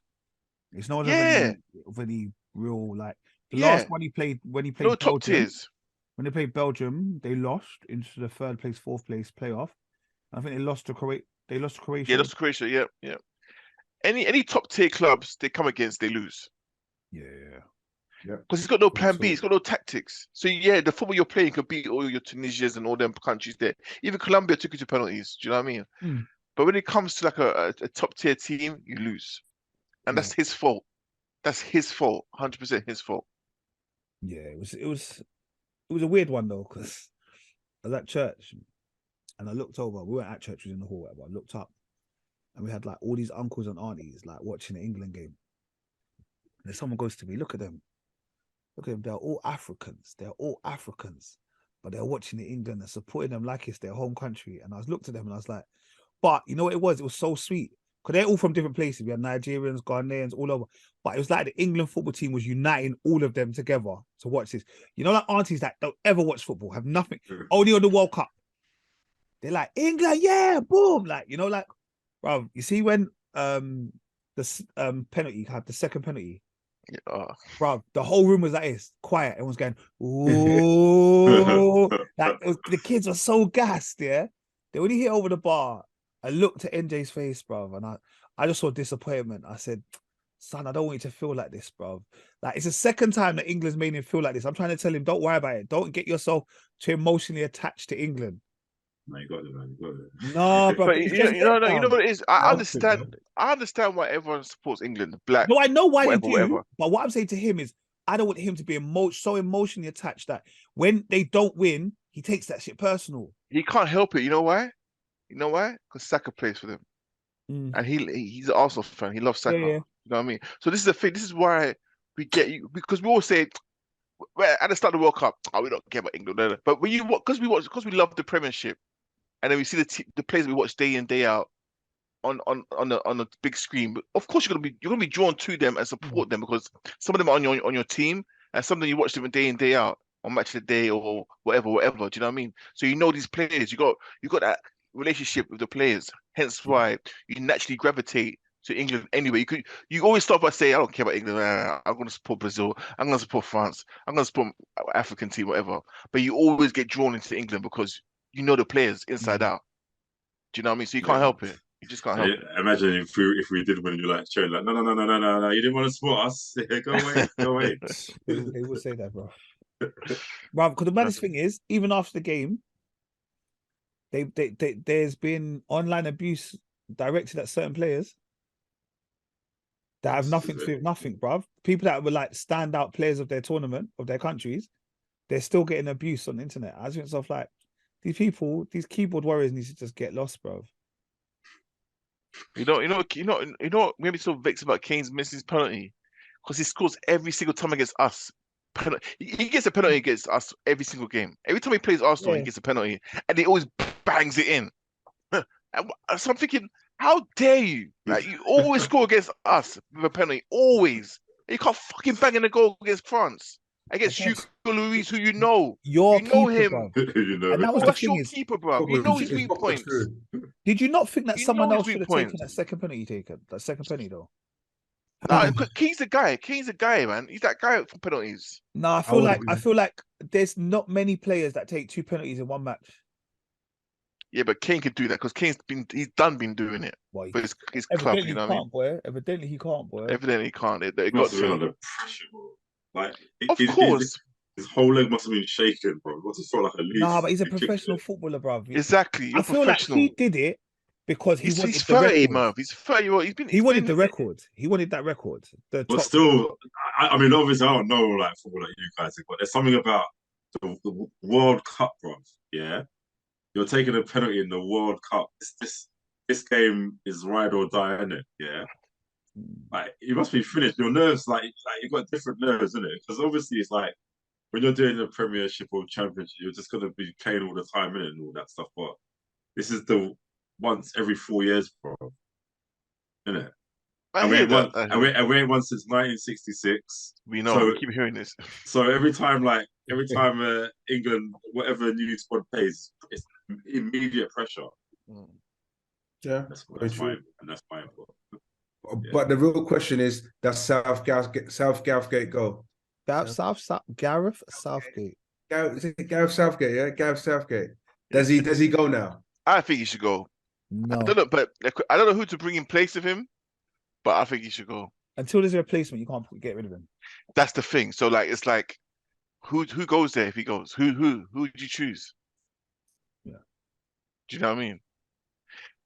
It's no one of any real, like, the last one when he played no top tiers. When they played Belgium, they lost into the third place, fourth place playoff. I think they lost to Croatia. Yeah, lost to Croatia. Yeah. Any top tier clubs they come against, they lose. Yeah. Because he's got no plan B. He's got no tactics. So yeah, the football you're playing could beat all your Tunisias and all them countries there. Even Colombia took you to penalties. Do you know what I mean? But when it comes to like a top tier team, you lose, and that's his fault. That's his fault. 100% his fault. Yeah, it was a weird one though, because I was at church and I looked over. We weren't at church, we were in the hall, but I looked up and we had like all these uncles and aunties like watching the England game. And then someone goes to me, look at them, they're all Africans, but they're watching the England and supporting them like it's their home country. And I looked at them and I was like, but you know what it was so sweet, because they're all from different places. We had Nigerians, Ghanaians, all over. But it was like the England football team was uniting all of them together to watch this. You know, like aunties that don't ever watch football, have nothing, only on the World Cup. They're like, England, yeah, boom. Like, you know, like, bro, you see when the penalty had the second penalty, bro, the whole room was like this, quiet. Everyone's going, ooh. Like, the kids were so gassed, yeah. They when he hit over the bar, I looked at NJ's face, bro, and I just saw disappointment. I said, son, I don't want you to feel like this, bro. Like, it's the second time that England's made him feel like this. I'm trying to tell him, don't worry about it. Don't get yourself too emotionally attached to England. No, you got it, man. You got it. No, bro. But you know what it is? I understand why everyone supports England. Black. No, I know why whatever, you do. whatever. But what I'm saying to him is, I don't want him to be so emotionally attached that when they don't win, he takes that shit personal. He can't help it. You know why? Because Saka plays for them. And he's an Arsenal fan. He loves Saka. Yeah. You know what I mean? So this is the thing. This is why we get you, because we all say, well, at the start of the World Cup, we don't care about England. But when because we love the Premiership, and then we see the players we watch day in, day out on the big screen. Of course, you're gonna be drawn to them and support them, because some of them are on your team, and some of them you watch them day in, day out on Match of the Day or whatever. Do you know what I mean? So you know these players. You got that relationship with the players. Hence why you naturally gravitate to England anyway. You always start by saying, I don't care about England. I'm going to support Brazil. I'm going to support France. I'm going to support African team, whatever. But you always get drawn into England because you know the players inside out. Do you know what I mean? So you can't help it. You just can't help it. Imagine if we did win, you're like cheering, like, no, you didn't want to support us. Go away. They will say that, bro. Bro, because the maddest thing is, even after the game, there's been online abuse directed at certain players that have nothing to do with nothing, bruv. People that were like standout players of their tournament, of their countries, they're still getting abuse on the internet. I think stuff like these people, these keyboard warriors need to just get lost, bruv. What made me so vexed about Kane's missing his penalty? Because he scores every single time against us. He gets a penalty against us every single game. Every time he plays Arsenal, he gets a penalty, and he always bangs it in. So I'm thinking, how dare you? Like, you always score against us with a penalty, always. You can't fucking bang in a goal against France, against Hugo Lloris, who you know. Your You know keeper, him. bro. You know, And that was Oh, the that's thing your is, keeper, bro. You know his weak points. did you not think that You someone know his else weak should have points. taken that second penalty taken? That second penalty, though. Nah, Kane's the guy. Kane's the guy, man. He's that guy for penalties. No, I feel like there's not many players that take 2 penalties in one match. Yeah, but Kane could do that because he's been doing it. Well, But his club, you know what I mean? Boy. Evidently he can't, boy. Evidently he can't. They got must have been to. under pressure, bro. Like, Of course. His whole leg must have been shaking, bro. It must have felt like a leaf. Nah, but he's a professional footballer, bro. Exactly. You're I feel professional. like he did it because he's wanted 30, the man. He's 30. He wanted the record. He wanted that record. But still, I mean, obviously, I don't know like football like you guys, but there's something about the World Cup, bro. Yeah, you're taking a penalty in the World Cup. This game is ride or die, isn't it? Yeah. Like, you must be finished. Your nerves, like you've got different nerves, isn't it? Because obviously, it's like when you're doing the Premiership or Championship, you're just gonna be playing all the time, innit, and all that stuff. But this is the once every 4 years, bro. Isn't it? And we ain't won since 1966. We know. So, we keep hearing this. So every time England, whatever new squad plays, it's immediate pressure. Yeah, that's fine, and that's fine. But the real question is, does Southgate go? Gareth Southgate. Gareth Southgate, yeah, Gareth Southgate. Does he go now? I think he should go. No, I don't know who to bring in place of him, but I think he should go. Until there's a replacement, you can't get rid of him. That's the thing. So it's like, who goes there if he goes? Who would you choose? Yeah. Do you know what I mean?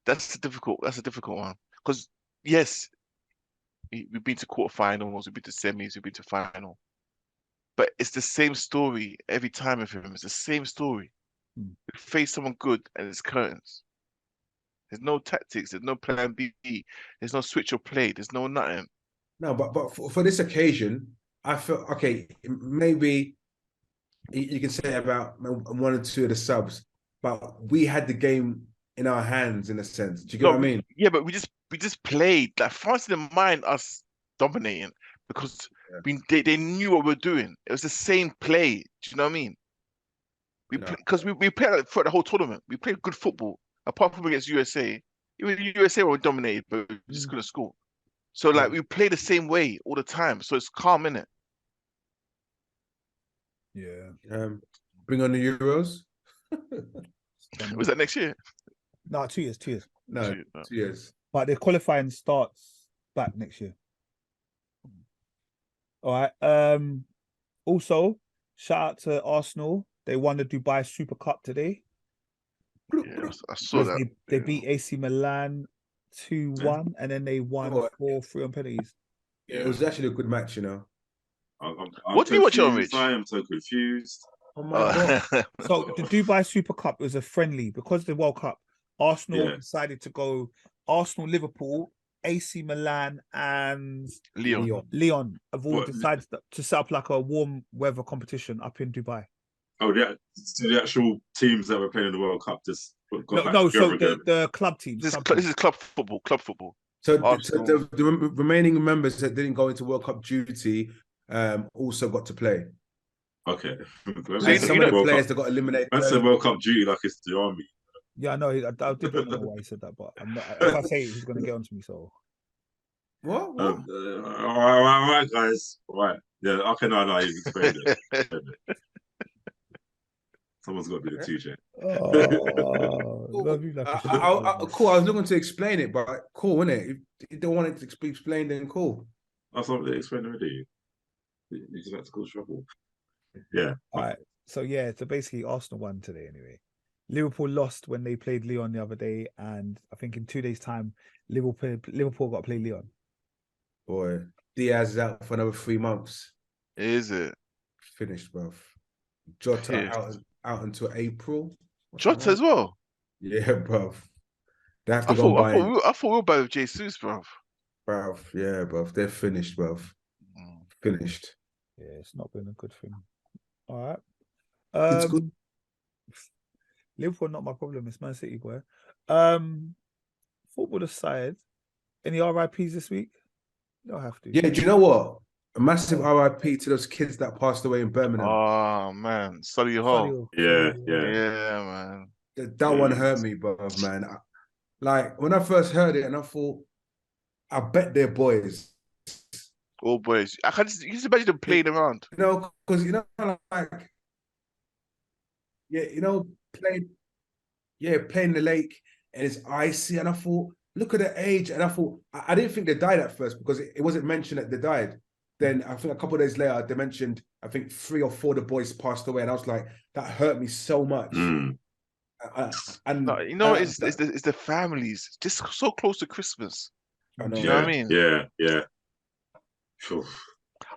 That's a difficult one. Because yes, we've been to quarterfinals, we've been to semis, we've been to final. But it's the same story every time with him. It's the same story. We face someone good and it's curtains. There's no tactics, there's no plan B, there's no switch or play, there's no nothing. No, but for this occasion, I feel okay, maybe you can say about 1 or 2 of the subs, but we had the game in our hands in a sense. Do you get what I mean? Yeah, but we just played. Like, France didn't mind us dominating because they knew what we were doing. It was the same play. Do you know what I mean? Because we played like, for the whole tournament. We played good football. Apart from against USA, even USA were dominated, but we just couldn't score. So we play the same way all the time. So it's calm, innit? Yeah. Bring on the Euros. Was that next year? No, 2 years. 2 years. No, 2 years. But the qualifying starts back next year. All right. Also, shout out to Arsenal. They won the Dubai Super Cup today. Yeah, I saw that. They beat AC Milan 2-1, and then they won 4-3 on penalties. Yeah, it was actually a good match, you know. What did you watch on, Rich? I am so confused. Oh my God. So the Dubai Super Cup was a friendly because of the World Cup. Arsenal decided to go Arsenal, Liverpool, AC Milan, and Leon have all decided to set up like a warm weather competition up in Dubai. Oh, yeah. So the actual teams that were playing in the World Cup just got no. So the club teams. This is club football. Club football. So the remaining members that didn't go into World Cup duty also got to play. Okay. So some of the players that got eliminated. That's a World Cup duty like it's the army. Yeah, I know. I didn't know why he said that, but I'm not, if I say it, he's going to get onto me. So what? All right, guys. All right. Yeah. Okay. No. You've explained it. Someone's got to be the teacher. Cool. I was looking to explain it, but cool, isn't it? If you don't want it to be explained, then cool. That's not really explained already. You just like to cause trouble. Yeah. All right. So basically Arsenal won today anyway. Liverpool lost when they played Lyon the other day, and I think in 2 days' time, Liverpool got to play Lyon. Boy, Diaz is out for another 3 months. Is it? Finished, bruv. Jota out until April. Jota as well? Yeah, bruv. They have to go and buy it. I thought we were bad with Jesus, bro. Bruv, yeah, bruv. They're finished, bruv. Finished. Yeah, it's not been a good thing. All right. It's good. Liverpool not my problem. It's Man City, boy. Football aside, any RIPs this week? You don't have to. Yeah, do you know what? A massive RIP to those kids that passed away in Birmingham. Oh man, Sully Hall. Yeah. Man. That one hurt me, bruv, man. Like when I first heard it, and I thought, I bet they're boys. Oh boys, I can just imagine them playing around. You know, because like, playing in the lake, and it's icy, and I thought, look at the age, and I thought, I didn't think they died at first because it wasn't mentioned that they died. Then I think a couple of days later, they mentioned, I think 3 or 4 of the boys passed away, and I was like, that hurt me so much. It's the families, just so close to Christmas. Do you know what I mean? Yeah.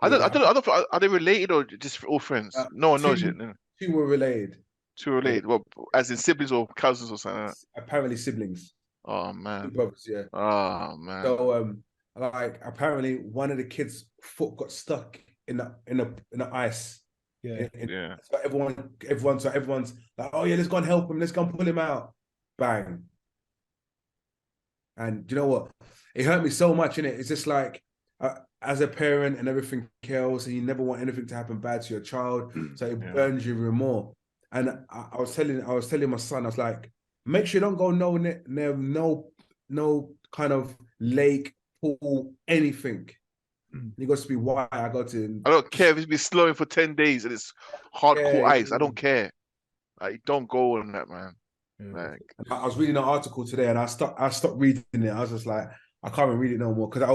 I don't. Are they related or just all friends? No one knows yet. No. 2 were related. 2 related. Well, as in siblings or cousins or something. Apparently siblings. Oh man. 2 brothers, yeah. Oh man. So like apparently one of the kids' foot got stuck in the ice. Yeah. So everyone's like, oh yeah, let's go and help him. Let's go and pull him out. Bang. And do you know what? It hurt me so much, innit? It's just like, as a parent and everything else, and you never want anything to happen bad to your child, so it burns you even more. And I was telling my son, I was like, make sure you don't go no kind of lake, pool, anything. You got to be why I got to. I don't care if it's been slowing for 10 days and it's hardcore ice. I don't care. Like, don't go on that, man. Like, I was reading an article today, and I stopped reading it. I was just like, I can't even read it no more because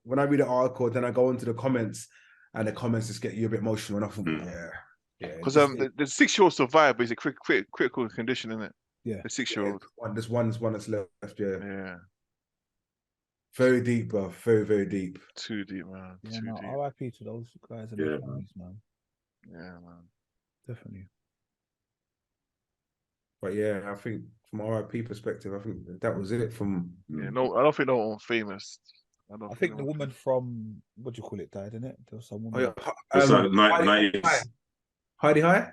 when I read an article, then I go into the comments, and the comments just get you a bit emotional. And I think, because the 6-year-old survived, but it's a critical condition, isn't it? Yeah, the 6-year-old. There's one that's left. Yeah. Very deep, bro. Very, very deep. Too deep, man. Yeah, Too deep. RIP to those guys and their families, man. Yeah, man. Definitely. But yeah, I think from RIP perspective, I think that was it. From I don't think no one famous. I think the woman from what do you call it died, didn't it? There was some woman. Heidi High?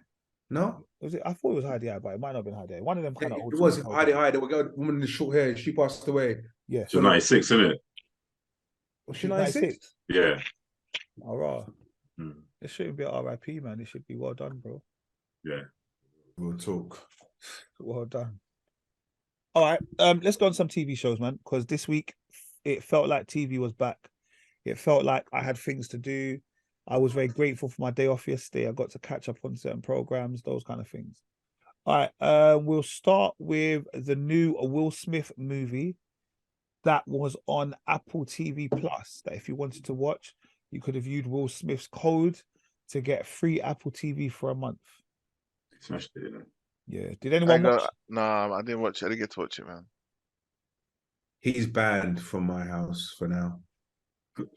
No, was it? I thought it was Heidi High, but it might not have been Heidi High. One of them kind of. It was Heidi High. There was a woman in the short hair. She passed away. Yeah, she was 96, isn't it? Was she 96? Yeah. All right. It shouldn't be an RIP, man. It should be well done, bro. Yeah. We'll talk. Well done. All right, let's go on some TV shows, man. Because this week it felt like TV was back. It felt like I had things to do. I was very grateful for my day off yesterday. I got to catch up on certain programs, those kind of things. All right, we'll start with the new Will Smith movie that was on Apple TV Plus. That if you wanted to watch, you could have used Will Smith's code to get free Apple TV for a month. Smashed it, Yeah. Did anyone watch? Nah, I didn't watch it. I didn't get to watch it, man. He's banned from my house for now.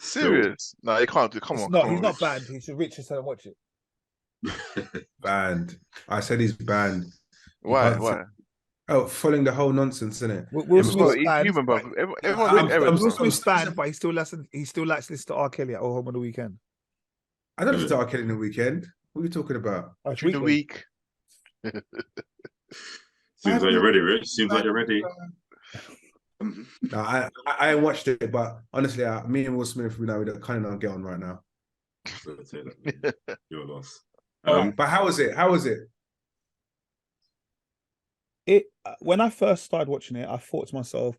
Serious? No, you can't do. Come on. He's not banned. He's the richest to watch it. Banned. I said he's banned. Why? Oh, following the whole nonsense, isn't it? Will Smith's banned. Human, bro. Will Smith's banned, but he still likes to listen to R. Kelly at home on the weekend. I don't listen to R. Kelly on the weekend. What are you talking about? Through the week. Seems like you're ready, Rich. Seems like you're ready. No, I ain't watched it, but honestly, me and Will Smith, we kind of don't get on right now. Your loss. But how was it? When I first started watching it, I thought to myself,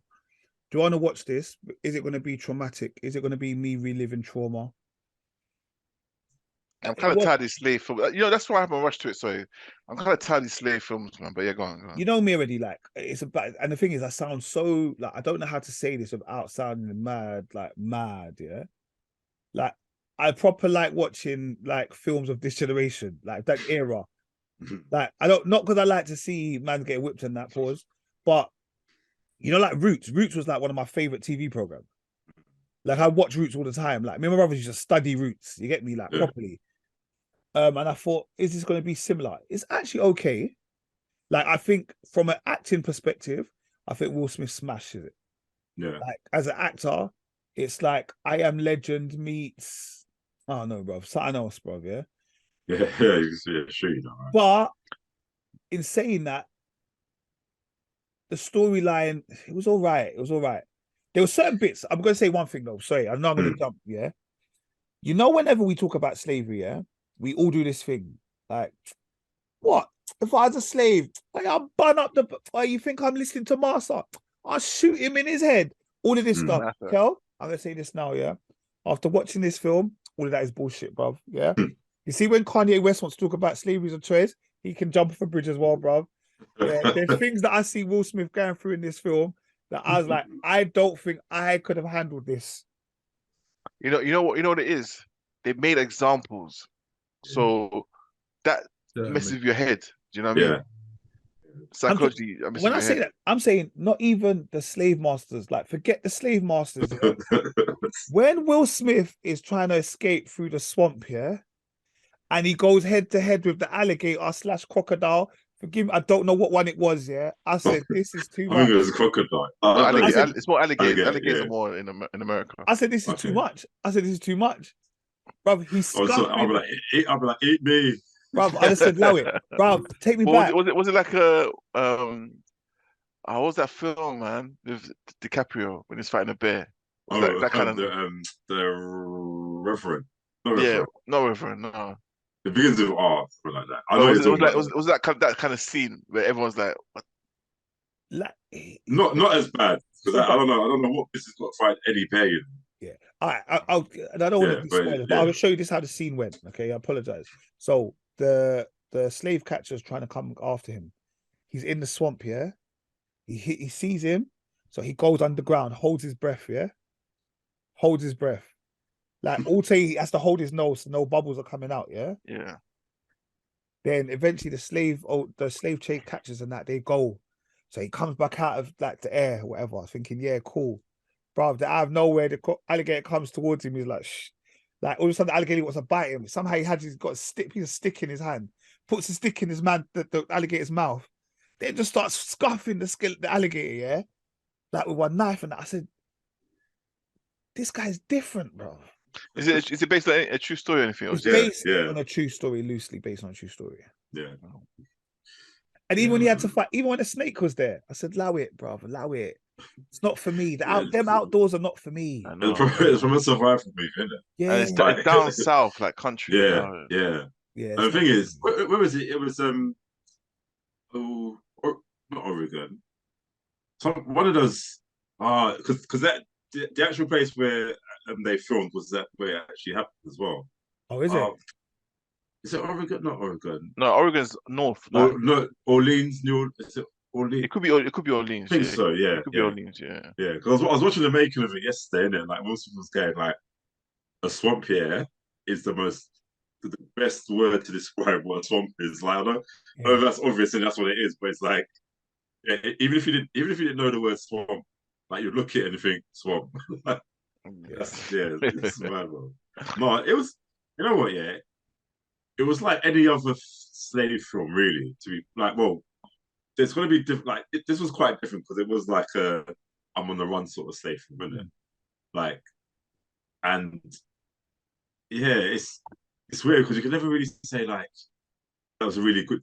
do I want to watch this? Is it going to be traumatic? Is it going to be me reliving trauma? I'm kind of tired of these slave films. That's why I haven't rushed to it. Sorry, I'm kind of tired of these slave films, man. But yeah, go on. You know me already. Like it's about, and the thing is, I sound so like I don't know how to say this without sounding mad. Yeah. Like I proper like watching like films of this generation, like that era. Like I don't not because I like to see man get whipped in that pause, but like Roots. Roots was like one of my favorite TV programs. Like I watch Roots all the time. Like me and my brothers used to study Roots. You get me, like properly. And I thought, is this going to be similar? It's actually okay. Like I think from an acting perspective, I think Will Smith smashes it. Yeah. Like as an actor, it's like I Am Legend meets I don't know, bro, something else, bro. Yeah. Yeah, yeah, sure, you know. Right? But in saying that, the storyline, it was all right. It was all right. There were certain bits. I'm going to say one thing though. Sorry, I'm not going to jump. Yeah. You know, whenever we talk about slavery, yeah, we all do this thing. Like, what? If I was a slave, like, I'll bun up the. You think I'm listening to Master? I'll shoot him in his head. All of this stuff. Kel, I'm going to say this now, yeah. After watching this film, all of that is bullshit, bruv. Yeah. You see, when Kanye West wants to talk about slavery as a choice, he can jump off a bridge as well, bruv. Yeah, there's things that I see Will Smith going through in this film that I was like, I don't think I could have handled this. You know what it is? They made examples, so that messes with your head. Do you know what I mean? Psychologically, when I say that, I'm saying not even the slave masters. Like, forget the slave masters. Yeah? When Will Smith is trying to escape through the swamp here, and he goes head to head with the alligator / crocodile. Forgive me, I don't know what one it was. Yeah, I said this is too much. I think it was a crocodile. It's more alligators. Alligators are more in America. I said this is too much. I said this is too much, bro. He's scuffing. I'll be like, eat me, bro. I just said, allow it, bro. Take me back. Was it like a what was that film, man, with DiCaprio when he's fighting a bear? That kind of the Reverend. Yeah, no Reverend, no. It begins with R, something like that. I know it was that kind of scene where everyone's like, what? Not as bad, because I don't know what this has got to find Eddie Pay in. Yeah, I don't want to be spoilers, but I will show you this how the scene went. Okay, I apologize. So the slave catcher's trying to come after him. He's in the swamp. Yeah, he sees him, so he goes underground, holds his breath. Yeah, holds his breath. Like, also he has to hold his nose so no bubbles are coming out. Yeah. Yeah. Then eventually the slave chain catches and that they go. So he comes back out of like the air, whatever. Thinking, yeah, cool, bro. Out of nowhere, the alligator comes towards him. He's like, shh. Like, all of a sudden, the alligator wants to bite him. Somehow he's got a piece of stick in his hand. Puts a stick in the alligator's mouth. Then just starts scuffing the alligator. Yeah, like with one knife. And I said, this guy's different, bro. Is it based on a true story or anything? It's based on a true story, loosely based on a true story. Yeah. And even when he had to fight, even when the snake was there, I said, allow it, bro, allow it. It's not for me. Them outdoors are not for me. It's from a survival movie, isn't it? Yeah. And it's down south, like country. Yeah. And the thing is, where was it? It was not Oregon. One of those because that the actual place where they filmed was that where it actually happened as well. Oh, is it? Is it Oregon? Not Oregon. No, Oregon's north. No, Orleans. Is it Orleans? It could be Orleans. I think so. Yeah. It could be Orleans. Yeah. Yeah, because I was watching the making of it yesterday, and like most people was going like, a swamp here is the best word to describe what a swamp is. Like, I know that's obvious and that's what it is, but it's like, even if you didn't know the word swamp, like you look at it and you think swamp. It's bad, bro. No, it was. You know what? Yeah, it was like any other slave film, really. To be like, well, there's going to be different. Like, this was quite different because it was like a I'm on the run sort of slave film, isn't it? Like, and yeah, it's weird because you can never really say like that was a really good.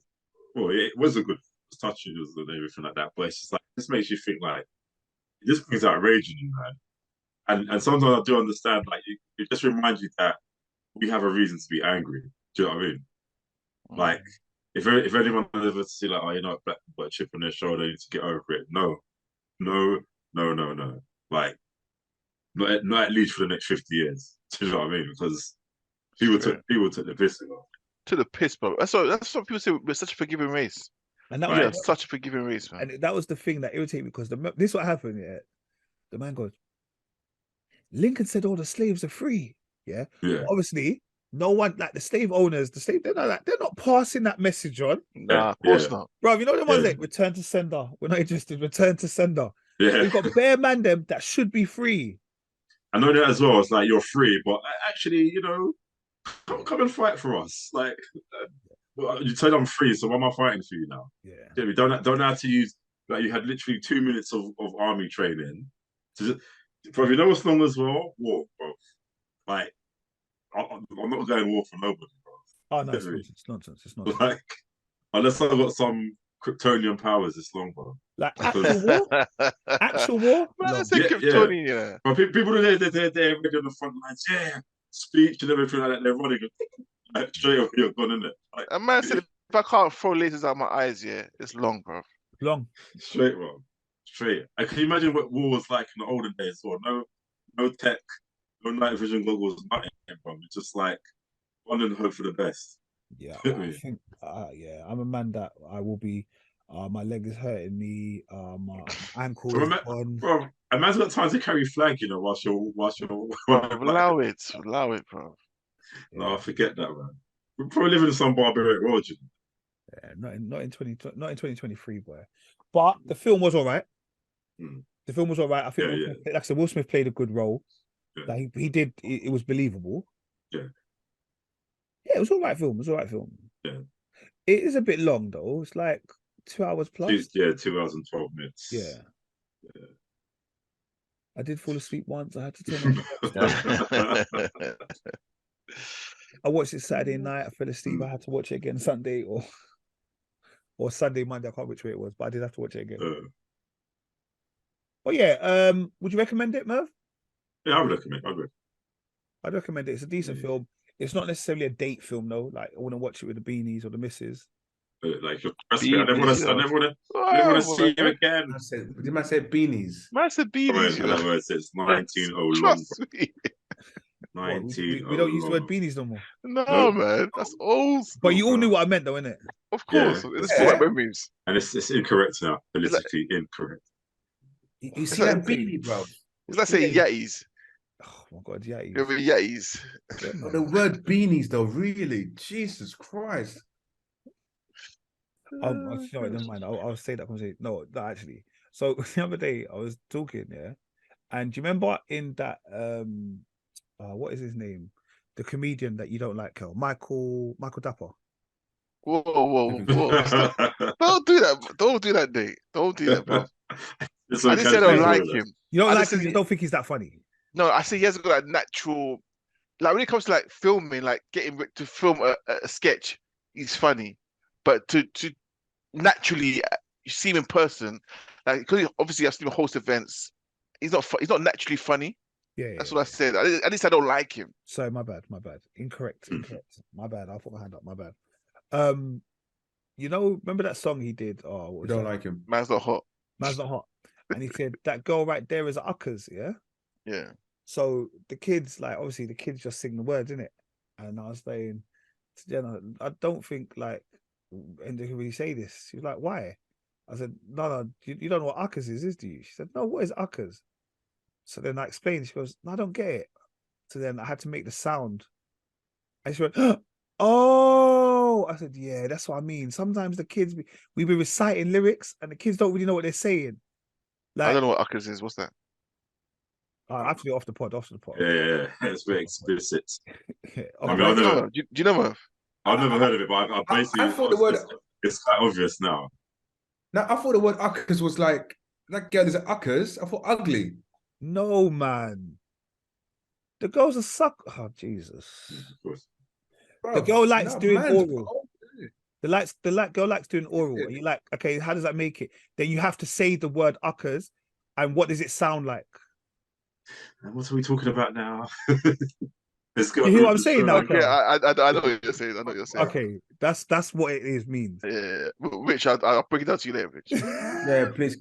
Well, it was a good touch and everything like that, but it's just like this makes you think like it just brings out rage in you, man. And sometimes I do understand, like, it just reminds you that we have a reason to be angry. Do you know what I mean? Like, if anyone ever see like, oh, you know, black got a chip on their shoulder, they need to get over it. No. Like, not at least for the next 50 years. Do you know what I mean? Because people took the piss. To the piss, bro. That's what people say. We're such a forgiving race. And that was such a forgiving race, man. And that was the thing that irritated me because this is what happened. Yeah, the man goes, Lincoln said all the slaves are free. Yeah. Obviously, no one, like the slave owners, they're not passing that message on. Nah, of course not. Bro, you know the ones like return to sender. We're not interested. Return to sender. Yeah. We've got bare man them that should be free. I know that as well. It's like you're free, but actually, you know, come and fight for us. Like, you said I'm free, so why am I fighting for you now? Yeah. We don't know how to use like you had literally 2 minutes of army training. Bro, you know what's long as well? War, bro. Like, I'm not going war for nobody, bro. Oh no, it's nonsense. It's nonsense. Like, unless I've got some Kryptonian powers, it's long, bro. Like actual war, actual war. Man, No. that's a Kryptonian, yeah. But people they're ready on the front lines, yeah, speech and everything like that. They're running like straight over your gun, innit? Like, A man said, if I can't throw lasers out my eyes, yeah, it's long, bro. Long. straight, bro. Straight. I can you imagine what war was like in the olden days? Or no tech, no night vision goggles, nothing, bro. It's just like run and hope for the best. Yeah, I think. Yeah, I'm a man that I will be. My leg is hurting me. My ankle is on. Bro, a man's got time to carry flag, you know, whilst you're. Allow it, bro. No, I forget that, man. We're probably living in some barbaric world, you know. Yeah, not in 2023, boy. But the film was all right. The film was all right. I think, like I said, Will Smith played a good role. Yeah. Like he did. It was believable. Yeah. Yeah, it was all right film. It was all right film. Yeah. It is a bit long though. It's like 2 hours plus. 2 hours and 12 minutes. Yeah. I did fall asleep once. I had to turn it. I watched it Saturday night. I fell asleep. I had to watch it again Sunday or Sunday, Monday. I can't remember which way it was, but I did have to watch it again. But yeah, would you recommend it, Merv? Yeah, I would recommend. I'd recommend it. It's a decent film. It's not necessarily a date film though. Like I want to watch it with the beanies or the missus. Like I never want to see you again. Did man say beanies? Man said beanies. It says 19 long. 19. We don't use the word beanies no more. No, man, that's old school. But you all knew what I meant, though, innit? Of course, it's what memories. And it's incorrect now. Politically incorrect. You see that beanie, bro? It's like saying Yetis. Oh my god, Yetis. Yetis. The word beanies, though, really, Jesus Christ. Never mind. I'll say that conversation. No, actually. So the other day I was talking, and do you remember in that what is his name? The comedian that you don't like, Kel? Michael Dapper. Whoa. Don't do that. Don't do that, Nate. Don't do that, bro. I just said I don't like him. You don't like him? You don't think he's that funny? No, I say he hasn't got that natural. Like when it comes to like filming, like getting to film a sketch, he's funny. But to naturally you see him in person, like because obviously I've seen him host events, he's not naturally funny. Yeah, that's what I said. At least I don't like him. So my bad. Incorrect. My bad. I'll put my hand up. My bad. Remember that song he did? Oh, what was don't that? like him. Man's not hot. And he said that girl right there is a uckers, yeah. Yeah. So the kids, like, obviously the kids just sing the words, innit? And I was saying to Jenna, I don't think like, and they can really say this. She was like, why? I said, no, you don't know what uckers is, do you? She said, no, what is uckers? So then I explained. She goes, no, I don't get it. So then I had to make the sound. And she went, oh, I said, yeah, that's what I mean. Sometimes the kids, we be reciting lyrics and the kids don't really know what they're saying. Like, I don't know what uckers is. What's that? Actually, off the pod. Yeah, it's very explicit. I mean, do you know Murph? I've never heard of it, but I basically thought the word. It's quite obvious now. Now I thought the word uckers was like that girl is uckers. I thought ugly. No, man. The girls are suck. Oh, Jesus. Bro, the girl likes doing oral. Bro. The girl likes doing oral. And you're like, okay, how does that make it? Then you have to say the word uckers, and what does it sound like? What are we talking about now? You hear what I'm saying now? Okay, I know what you're saying. Okay, that's what it is means. Yeah, Rich, I'll break it down to you later, Rich. Yeah, please.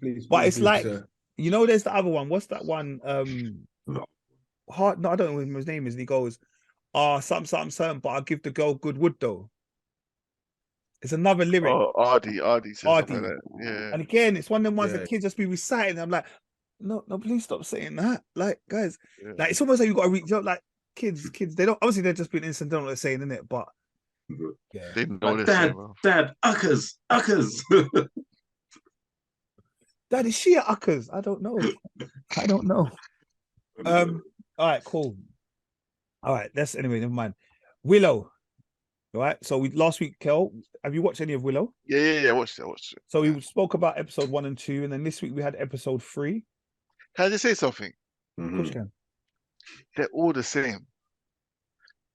Please. But it's please, like, sir. There's the other one. What's that one? No, I don't know what his name is. And he goes, something, but I'll give the girl good wood though. It's another lyric. Oh, Ardy. Like that. Yeah. And again, it's one of them ones that kids just be reciting. I'm like, no, please stop saying that. Like, guys, like it's almost like you got to reach out. Like kids, they don't. Obviously, they're just being incidental. They're saying, isn't it? But yeah, they know Dad, uckers. Dad, is she at uckers? I don't know. All right, cool. All right, anyway, never mind. Willow. right? So last week, Kel, have you watched any of Willow? Yeah. Watch it. So we spoke about episode 1 and 2, and then this week we had episode 3. Can I just say something? Of course you can. They're all the same.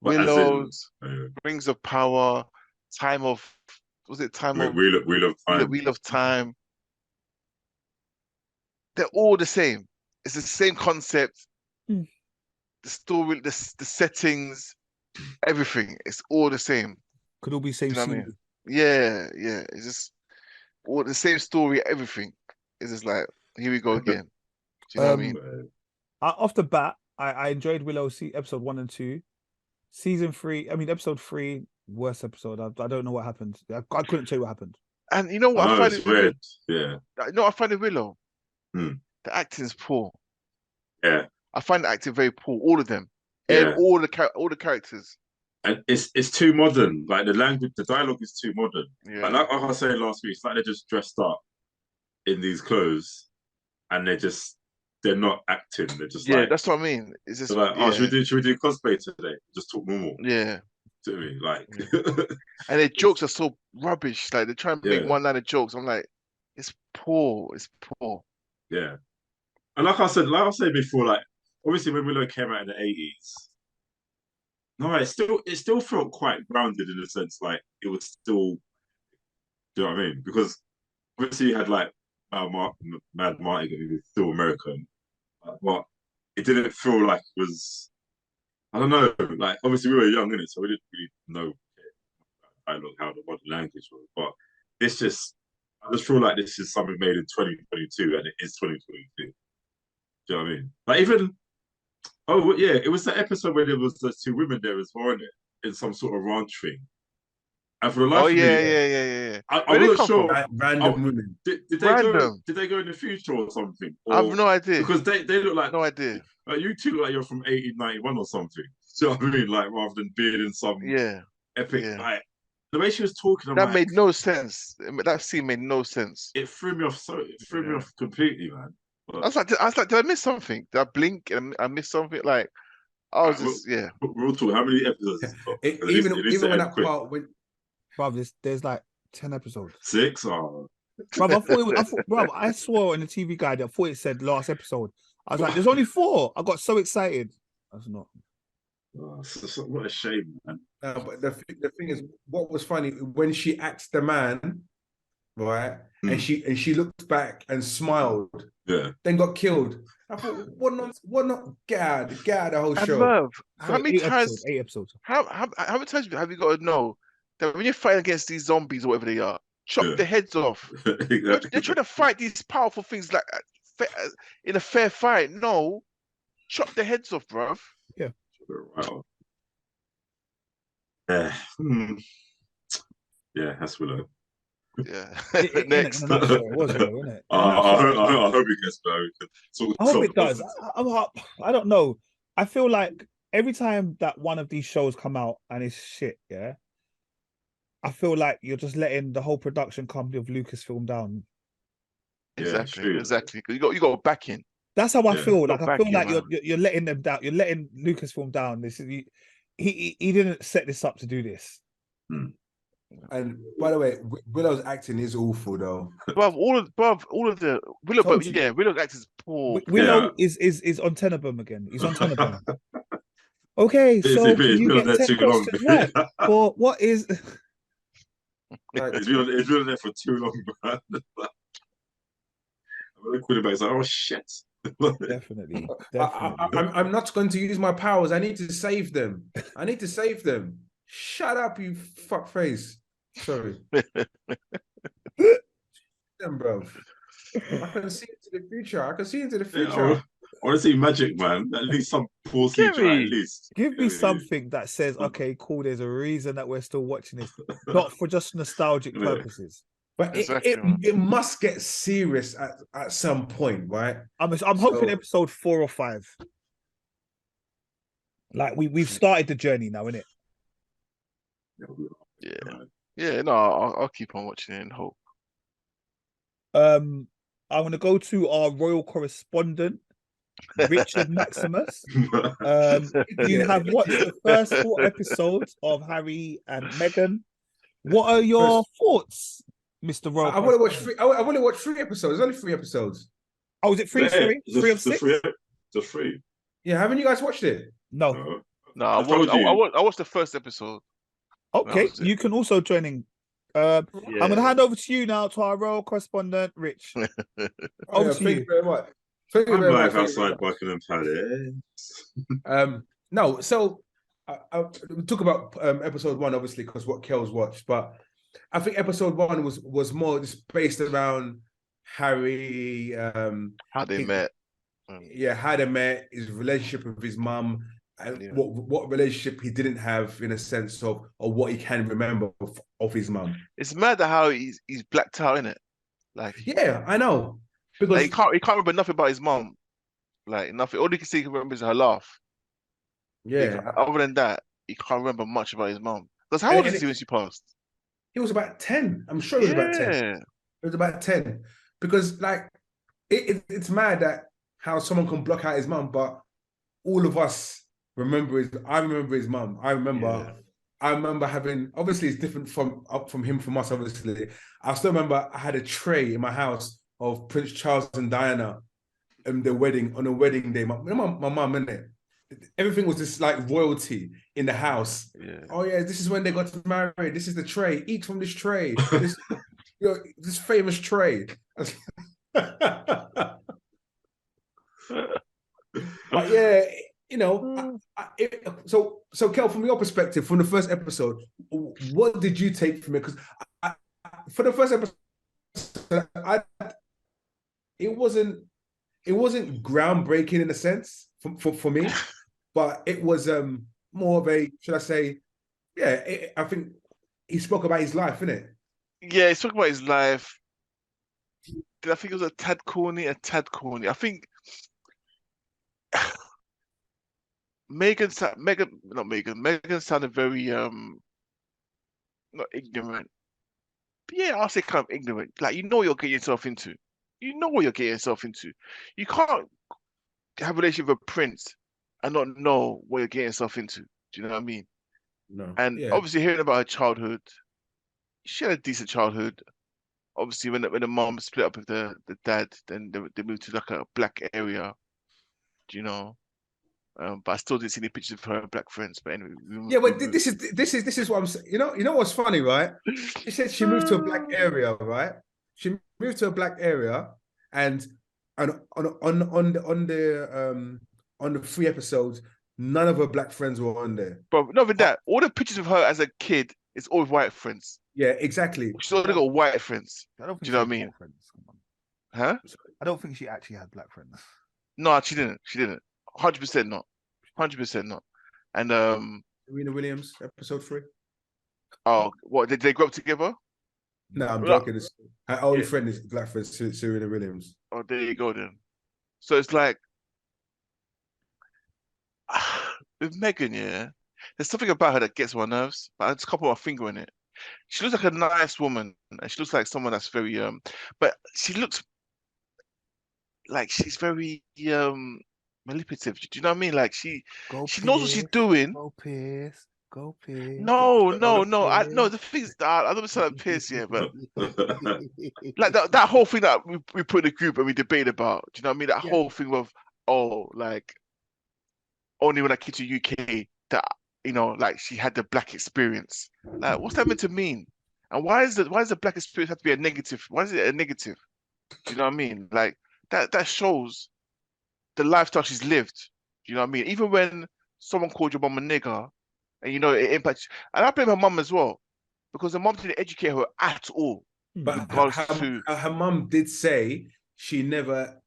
But Willows, Rings of Power, Time of Wheel of Time. Wheel of Time. They're all the same. It's the same concept. Mm. The story, the settings, everything. It's all the same. Could all be same You know what I scene. mean? Yeah. It's just all the same story, everything. It's just like, here we go again. Do you know what I mean? Off the bat, I enjoyed Willow episode 1 and 2. Season 3, episode 3, worst episode. I don't know what happened. I couldn't tell you what happened. And you know what I find it's weird. Yeah. You know what I find it Willow? Hmm. The acting's poor. Yeah. I find the acting very poor. All of them. Yeah. And all the characters. And it's too modern. Like the language, the dialogue is too modern. Yeah. Like I was saying last week, it's like they're just dressed up in these clothes, and they're not acting. They're just that's what I mean. It's just like, should we do cosplay today? Just talk normal. Yeah. To me, like, and their jokes are so rubbish. Like they're trying to make one-liner jokes. I'm like, it's poor. It's poor. Yeah. And like I said before, like obviously when Willow came out in the 80s, no, it still felt quite grounded in a sense, like it was still, do you know what I mean? Because obviously you had like Mad Martin, who was still American, but it didn't feel like it was. I don't know. Like obviously we were young in it, so we didn't really know how the modern language was. But I just feel like this is something made in 2022, and it is 2022. Do you know what I mean? Like even, it was the episode where there was those two women there as well, in it, in some sort of ranch thing. And for the life of me, yeah. I'm not sure. Random women. Did they go in the future or something? Or, I have no idea. Because they look like no idea. Like you two look like you're from 1891 or something. Do you know what I mean? Like rather than being in some epic like the way she was talking, made no sense. That scene made no sense. It threw me off. It threw me off completely, man. But, I was like, did I miss something? Did I blink and I missed something? Like I was just We're all talking. How many episodes? Even when that part when. Bruv, there's like 10 episodes. 6? Oh. Bruv, I swore in the TV guide I thought it said last episode. I was like, there's only 4. I got so excited. That's not. Oh, what a shame, man. But the thing is, what was funny when she axed the man, right? And she looked back and smiled. Yeah. Then got killed. I thought, what not? Get out the whole show. Bruv, how many times? 8 episodes. How many times have you got to know that when you're fighting against these zombies or whatever they are, chop their heads off? Exactly. They're trying to fight these powerful things like in a fair fight. No, chop their heads off, bruv. Yeah. Wow. Yeah, that's Willow. Yeah. Next. I hope it gets better. I hope it does. I don't know. I feel like every time that one of these shows come out and it's shit, I feel like you're just letting the whole production company of Lucasfilm down. Exactly. You got backing. That's how I feel. Like I feel like you're letting them down. You're letting Lucasfilm down. He didn't set this up to do this. And by the way, Willow's acting is awful though. All of the Willow, Willow's acting is poor. Willow is on Tenenbaum again. He's on Tenenbaum. Okay, so you get 10 questions right. For what is? It's been on there for too long, man. It's like, oh shit. Definitely. I'm not going to use my powers. I need to save them. Shut up, you fuckface. Sorry. Bro. I can see into the future. I want to see magic, man. At least some poor future, at least. Give me something that says, okay, cool, there's a reason that we're still watching this. Not for just nostalgic purposes. But it must get serious at some point, right? I'm hoping episode 4 or 5. Like we've started the journey now, innit? Yeah. No, I'll keep on watching it and hope. I'm gonna go to our royal correspondent, Richard Maximus. You have watched the first 4 episodes of Harry and Meghan. What are your thoughts, Mr. Royal? I want to watch 3. I want to watch 3 episodes. There's only 3 episodes. Oh, is it 3? Sorry, 3 of 6. Just 3. Yeah, haven't you guys watched it? No. No, I watched the first episode. Okay, you can also join in. I'm going to hand over to you now, to our royal correspondent, Rich. Over to thank you very much. Thank you I'm very live much. outside Buckingham Palace. No, so I talk about episode 1, obviously, because what Kel's watched, but I think episode 1 was more just based around Harry. How they met. Yeah, how they met, his relationship with his mum, and what relationship he didn't have, in a sense of, or what he can remember of his mum. It's mad how he's blacked out, innit? Like, yeah, I know, because like, he can't remember nothing about his mum. Like, nothing. All he can remember is her laugh. Yeah. Other than that, he can't remember much about his mum. Because how old is he when she passed? He was about 10. I'm sure he was about 10. It was about 10. Because, like, it's mad that how someone can block out his mum, but all of us remember I remember his mum. I remember having, obviously it's different from him, from us, obviously. I still remember I had a tray in my house of Prince Charles and Diana on a wedding day. My mum, innit? Everything was just like royalty in the house. Yeah. Oh yeah, this is when they got married. This is the tray. Eat from this tray. This famous tray. But yeah, so Kel, from your perspective, from the first episode, what did you take from it? Because for the first episode, it wasn't groundbreaking in a sense for me, but it was more of a, should I say, I think he spoke about his life, innit? Yeah, he spoke about his life. I think it was a tad corny. I think Meghan sounded very not ignorant. But yeah, I'll say kind of ignorant. Like, you know what you're getting yourself into. You can't have a relationship with a prince and not know what you're getting yourself into. Do you know what I mean? No. And obviously hearing about her childhood, she had a decent childhood. Obviously, when the mom split up with the dad, then they moved to like a black area. Do you know? But I still didn't see any pictures of her and black friends. But anyway, but this is what I'm saying. You know what's funny, right? She said she moved to a black area, right? She moved to a black area, and on the 3 episodes, none of her black friends were on there. But not even that, all the pictures of her as a kid is all with white friends. Yeah, exactly. She's only got white friends. I don't think Do you know what I mean? Huh? I don't think she actually had black friends. No, she didn't. 100% not. 100% not. And Serena Williams, episode 3. Oh, what, did they grow up together? No, I'm joking. Her only friend is black friend Serena Williams. Oh, there you go then. So it's like with Meghan, yeah, there's something about her that gets on my nerves. But I just can't put my finger in it. She looks like a nice woman, and she looks like someone that's very but she looks like she's very manipulative. Do you know what I mean? Like she knows what she's doing. Go Pierce. No. The thing is, I don't sound like Pierce here, but like that whole thing that we put in the group and we debate about. Do you know what I mean? That whole thing of like only when I came to UK that like she had the black experience. Like, what's that meant to mean? And why is the black experience have to be a negative? Why is it a negative? Do you know what I mean? Like that shows the lifestyle she's lived. Do you know what I mean? Even when someone called your mom a nigger, and it impacts. And I blame her mum as well, because the mum didn't educate her at all. But her mum did say she never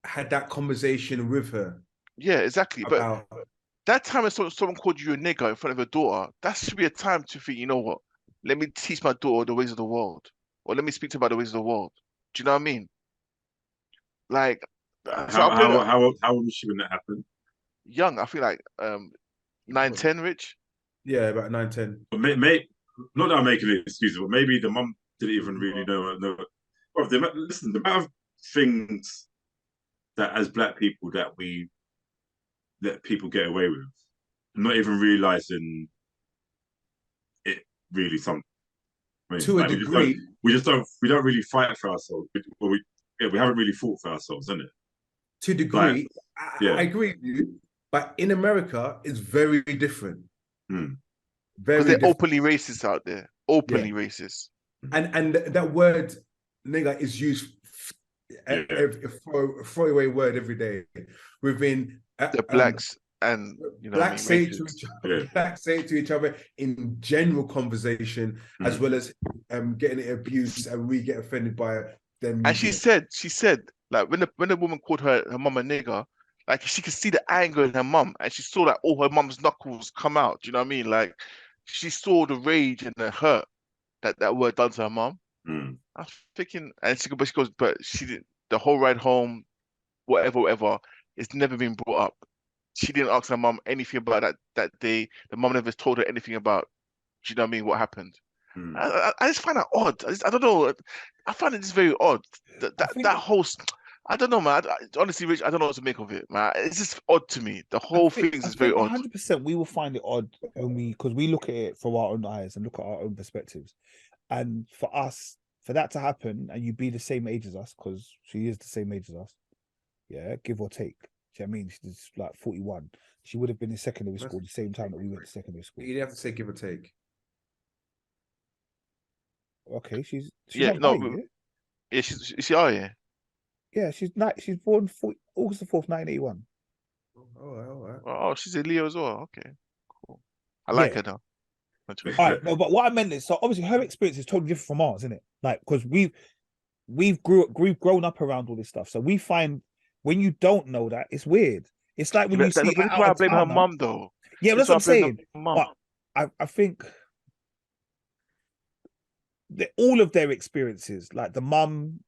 had that conversation with her. Yeah, exactly. But that time when someone called you a nigger in front of your daughter, that should be a time to think, you know what? Let me teach my daughter the ways of the world. Or let me speak to her about the ways of the world. Do you know what I mean? Like, how old was she when that happened? Young, I feel like 9, 10, Rich. Yeah, about 9, 10. But not that I'm making an excuse, but maybe the mum didn't even really know. Listen, the amount of things that as black people that we let people get away with, not even realizing it really something. I mean, To a like, degree. we don't really fight for ourselves. We haven't really fought for ourselves, isn't it? To a degree, I agree with you, but in America, it's very different. Because Very they're different. openly racist out there. Openly racist. And that word nigger is used a throwaway word every day within The blacks and blacks say it to racists. each other. Blacks say it to each other in general conversation, as well as getting it abused, and we get offended by them. And she said, like when the woman called her mum a nigger, like she could see the anger in her mum, and she saw like all her mum's knuckles come out. Do you know what I mean? Like she saw the rage and the hurt that word done to her mum. I'm thinking, and she goes, but she didn't. The whole ride home, whatever, it's never been brought up. She didn't ask her mum anything about that day. The mum never told her anything about. Do you know what I mean? What happened? I just find that odd. I don't know. I find it just very odd. That whole. I don't know, man. Honestly, Rich, I don't know what to make of it, man. It's just odd to me. The whole thing is very odd. 100% we will find it odd because we look at it from our own eyes and look at our own perspectives. And for us, for that to happen, and you be the same age as us, because she is the same age as us, give or take. Do you know what I mean? She's like 41. She would have been in secondary school the same time that we went to secondary school. You have to say give or take. Okay, she's yeah, not no, dying, yeah, she's yeah. Yeah, she's born August the 4th, 1981. All right. Oh, she's a Leo as well. Okay, cool. I like her now. All right, no, but what I meant is, so obviously her experience is totally different from ours, isn't it? Like, because we've grown up around all this stuff, so we find when you don't know that, it's weird. It's like when you see. But that's why I blame her mum, though. Yeah, that's what I'm saying. But I think all of their experiences, like the mum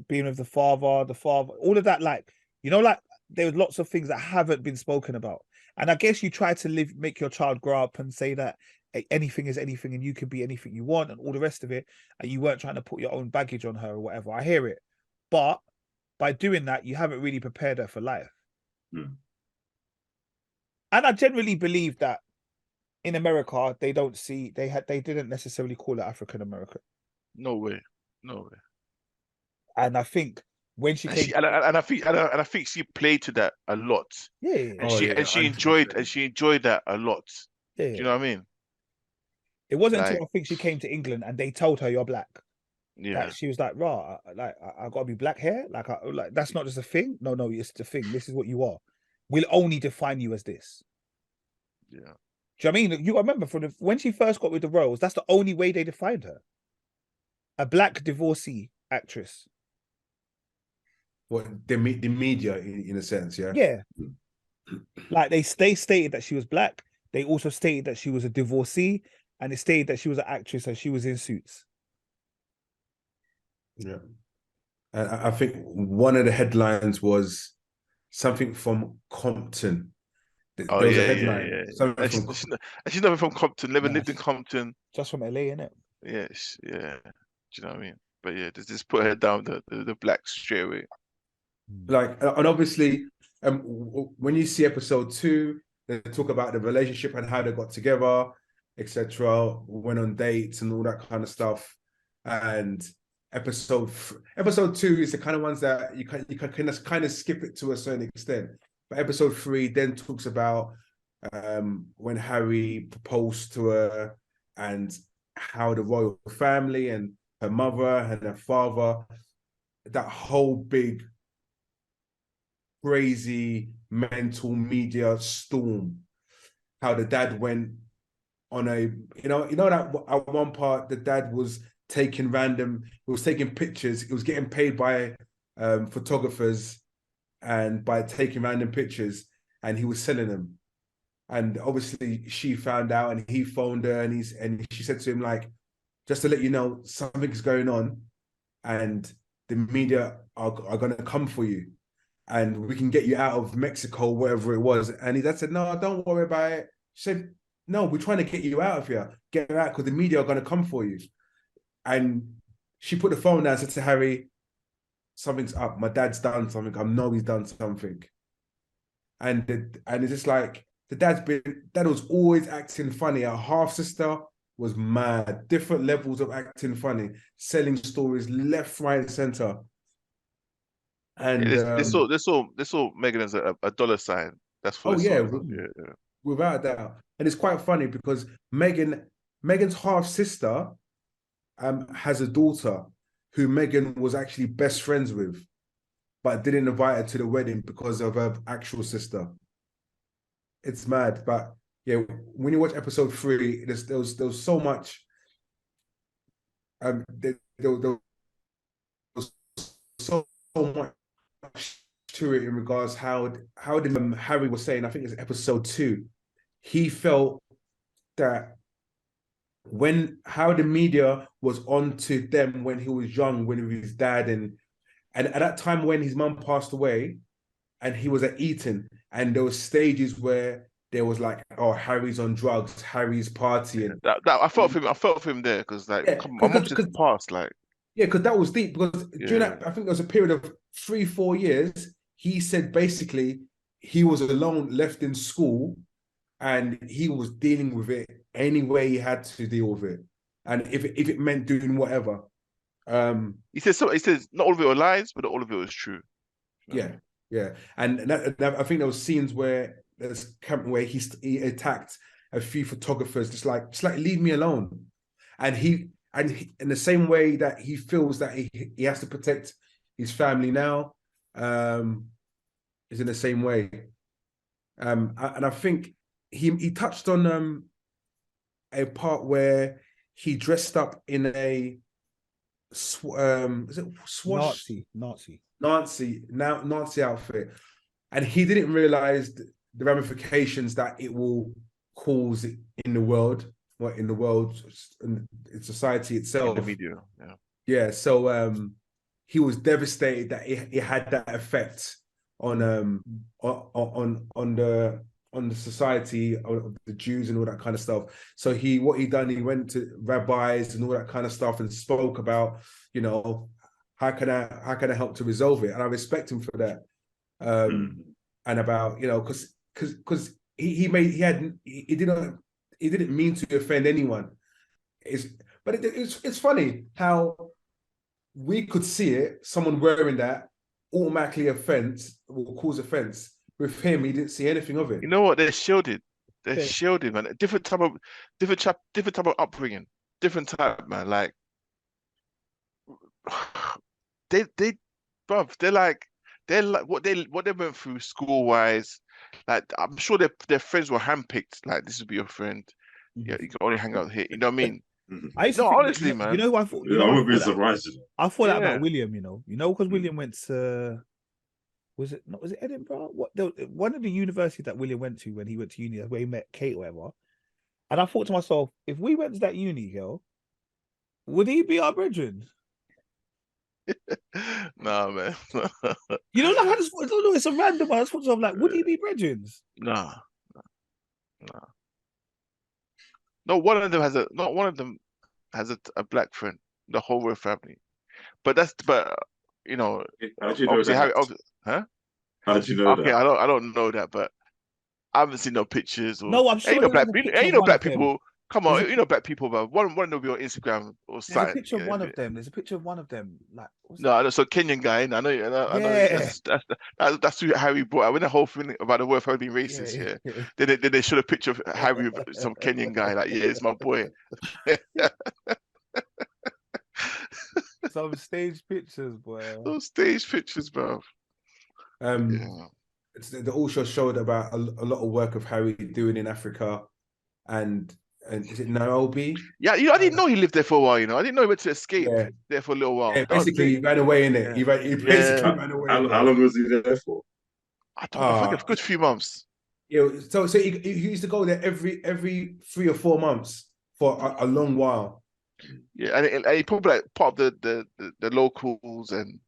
being with the father, all of that, like, like there was lots of things that haven't been spoken about. And I guess you try to make your child grow up and say that anything is anything and you can be anything you want and all the rest of it. And you weren't trying to put your own baggage on her or whatever. I hear it. But by doing that, you haven't really prepared her for life. And I generally believe that in America, they didn't necessarily call it African American. No way. And I think when she came, I think she played to that a lot. Yeah. And she enjoyed that a lot. Yeah. Do you know what I mean? It wasn't until I think she came to England and they told her you're black. Yeah. That she was like, "Raw, I gotta be black here. Like that's not just a thing. No, it's the thing. This is what you are. We'll only define you as this." Yeah. Do you know what I mean? You remember when she first got with the roles, that's the only way they defined her. A black divorcee actress. What the media in a sense, yeah. Yeah. Like they stated that she was black. They also stated that she was a divorcee, and they stated that she was an actress and she was in Suits. Yeah. And I think one of the headlines was something from Compton. There was a headline. Yeah. She's never from Compton, never lived in Compton. Just from LA, innit? Yes, yeah. Do you know what I mean? But yeah, just put her down the black straight away. Like, and obviously, when you see episode 2, they talk about the relationship and how they got together, etc. Went on dates and all that kind of stuff. And episode 2 is the kind of ones that you can kind of skip it to a certain extent. But episode 3 then talks about when Harry proposed to her and how the royal family and her mother and her father, that whole big crazy mental media storm, how the dad went on a, that at one part the dad was taking pictures, he was getting paid by photographers and by taking random pictures, and he was selling them. And obviously she found out and he phoned her and she said to him, like, just to let you know, something is going on and the media are going to come for you and we can get you out of Mexico, wherever it was. And dad said, no, don't worry about it. She said, no, we're trying to get you out of here. Get out because the media are going to come for you. And she put the phone down and said to Harry, something's up. My dad's done something. I know he's done something. And it's just like dad was always acting funny. Our half sister was mad. Different levels of acting funny, selling stories left, right, and center. And They saw Meghan as a dollar sign. That's what oh they yeah, saw. Yeah. without a doubt. And it's quite funny because Meghan's half sister has a daughter who Meghan was actually best friends with, but didn't invite her to the wedding because of her actual sister. It's mad, but yeah, when you watch episode 3, there was so much. There was so much to it in regards how did Harry was saying. I think it's episode 2. He felt that how the media was on to them when he was young, when he was his dad, and at that time when his mum passed away, and he was at Eton, and there was stages where there was like, oh, Harry's on drugs, Harry's partying. I felt for him there because like my mum just passed, like because that was deep. Because during that, I think there was a period of 3-4 years. He said basically he was alone, left in school, and he was dealing with it any way he had to deal with it, and if it meant doing whatever. He says not all of it was lies, but all of it was true. Yeah, and I think there was scenes where he attacked a few photographers, just like leave me alone, and he in the same way that he feels that he has to protect his family now, is in the same way, and I think he touched on a part where he dressed up in a is it swash Nazi outfit, and he didn't realize the ramifications that it will cause in the world, in society itself, in the media. Yeah. So he was devastated that it had that effect on the society of the Jews and all that kind of stuff. So he went to rabbis and all that kind of stuff and spoke about, how can I help to resolve it? And I respect him for that. And about, because he didn't mean to offend anyone. But it's funny how we could see it, someone wearing that automatically will cause offense. With him, he didn't see anything of it. You know what? They're shielded. They're shielded, man. Different type of upbringing. Different type, man. Like they're like what they went through school wise. Like I'm sure their friends were handpicked. Like this would be your friend. Yeah, you can only hang out here. You know what I mean? Honestly, man. You know who I thought? I wouldn't be surprised. I thought that about William. Because William went to. Was it Edinburgh? One of the universities that William went to when he went to uni, where he met Kate or whatever. And I thought to myself, if we went to that uni, girl, would he be our brethren? Nah, man. Like I don't know. It's a random one. I just thought to myself, like, would he be brethren? Nah. Not one of them has a black friend. The whole royal family. But how do you know that? Huh? How do you know that? Okay, I don't know that, but I haven't seen no pictures. No, I'm sure. Black people. Come on, black people. But one will be on Instagram or something. There's a picture of one of them. There's a picture of one of them. Like so Kenyan guy. I know. That's who Harry brought out. When the whole thing about the word for being racist, Then they showed a picture of Harry with some Kenyan guy. Like, it's my boy. Some stage pictures, boy. Those stage pictures, bro. They also showed about a lot of work of Harry doing in Africa, and is it Nairobi? Yeah, I didn't know he lived there for a while. I didn't know he went to escape there for a little while. Yeah, basically he ran away in it. He basically ran away. How long was he there for? I don't know. I think a good few months. Yeah, so he used to go there every 3 or 4 months for a long while. Yeah, and he probably like part of the locals, and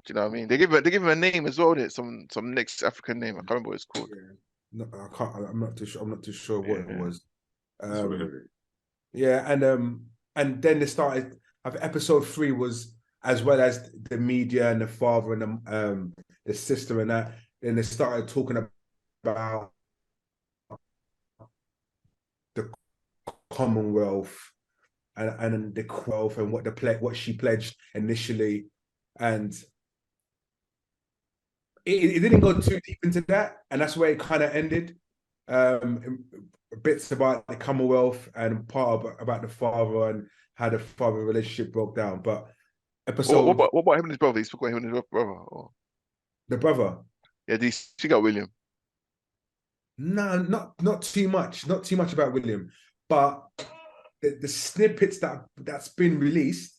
do you know what I mean? They give him a name as well. Some next African name. I can't remember what it's called. Yeah. No, I can't. I'm not too sure what it was. And then they started. Episode 3 was as well as the media and the father and the sister and that. Then they started talking about the Commonwealth and the wealth and what she pledged initially, and it didn't go too deep into that, and that's where it kind of ended. Bits about the Commonwealth and part about the father and how the father relationship broke down. But episode, what about him and his brother? He spoke about him and his brother. Or... the brother. Yeah, did she got William? No, not too much. Not too much about William, but the snippets that's been released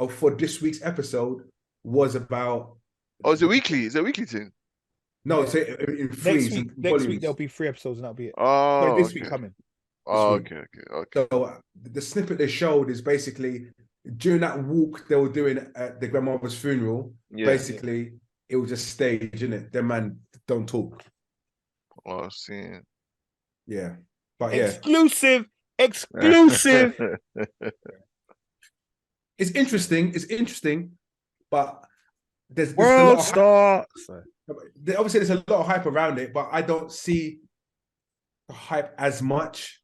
for this week's episode was about. Oh, is it weekly? Is it a weekly thing? No, so in threes. Next week there'll be 3 episodes and that'll be it. Oh, this week coming. Oh, week. Okay. So the snippet they showed is basically during that walk they were doing at the grandmother's funeral. Yeah, basically, it was just stage, isn't it? The man don't talk. Oh, I've seen. Yeah, but yeah, exclusive. It's interesting, but there's World Star. Obviously, there's a lot of hype around it, but I don't see the hype as much.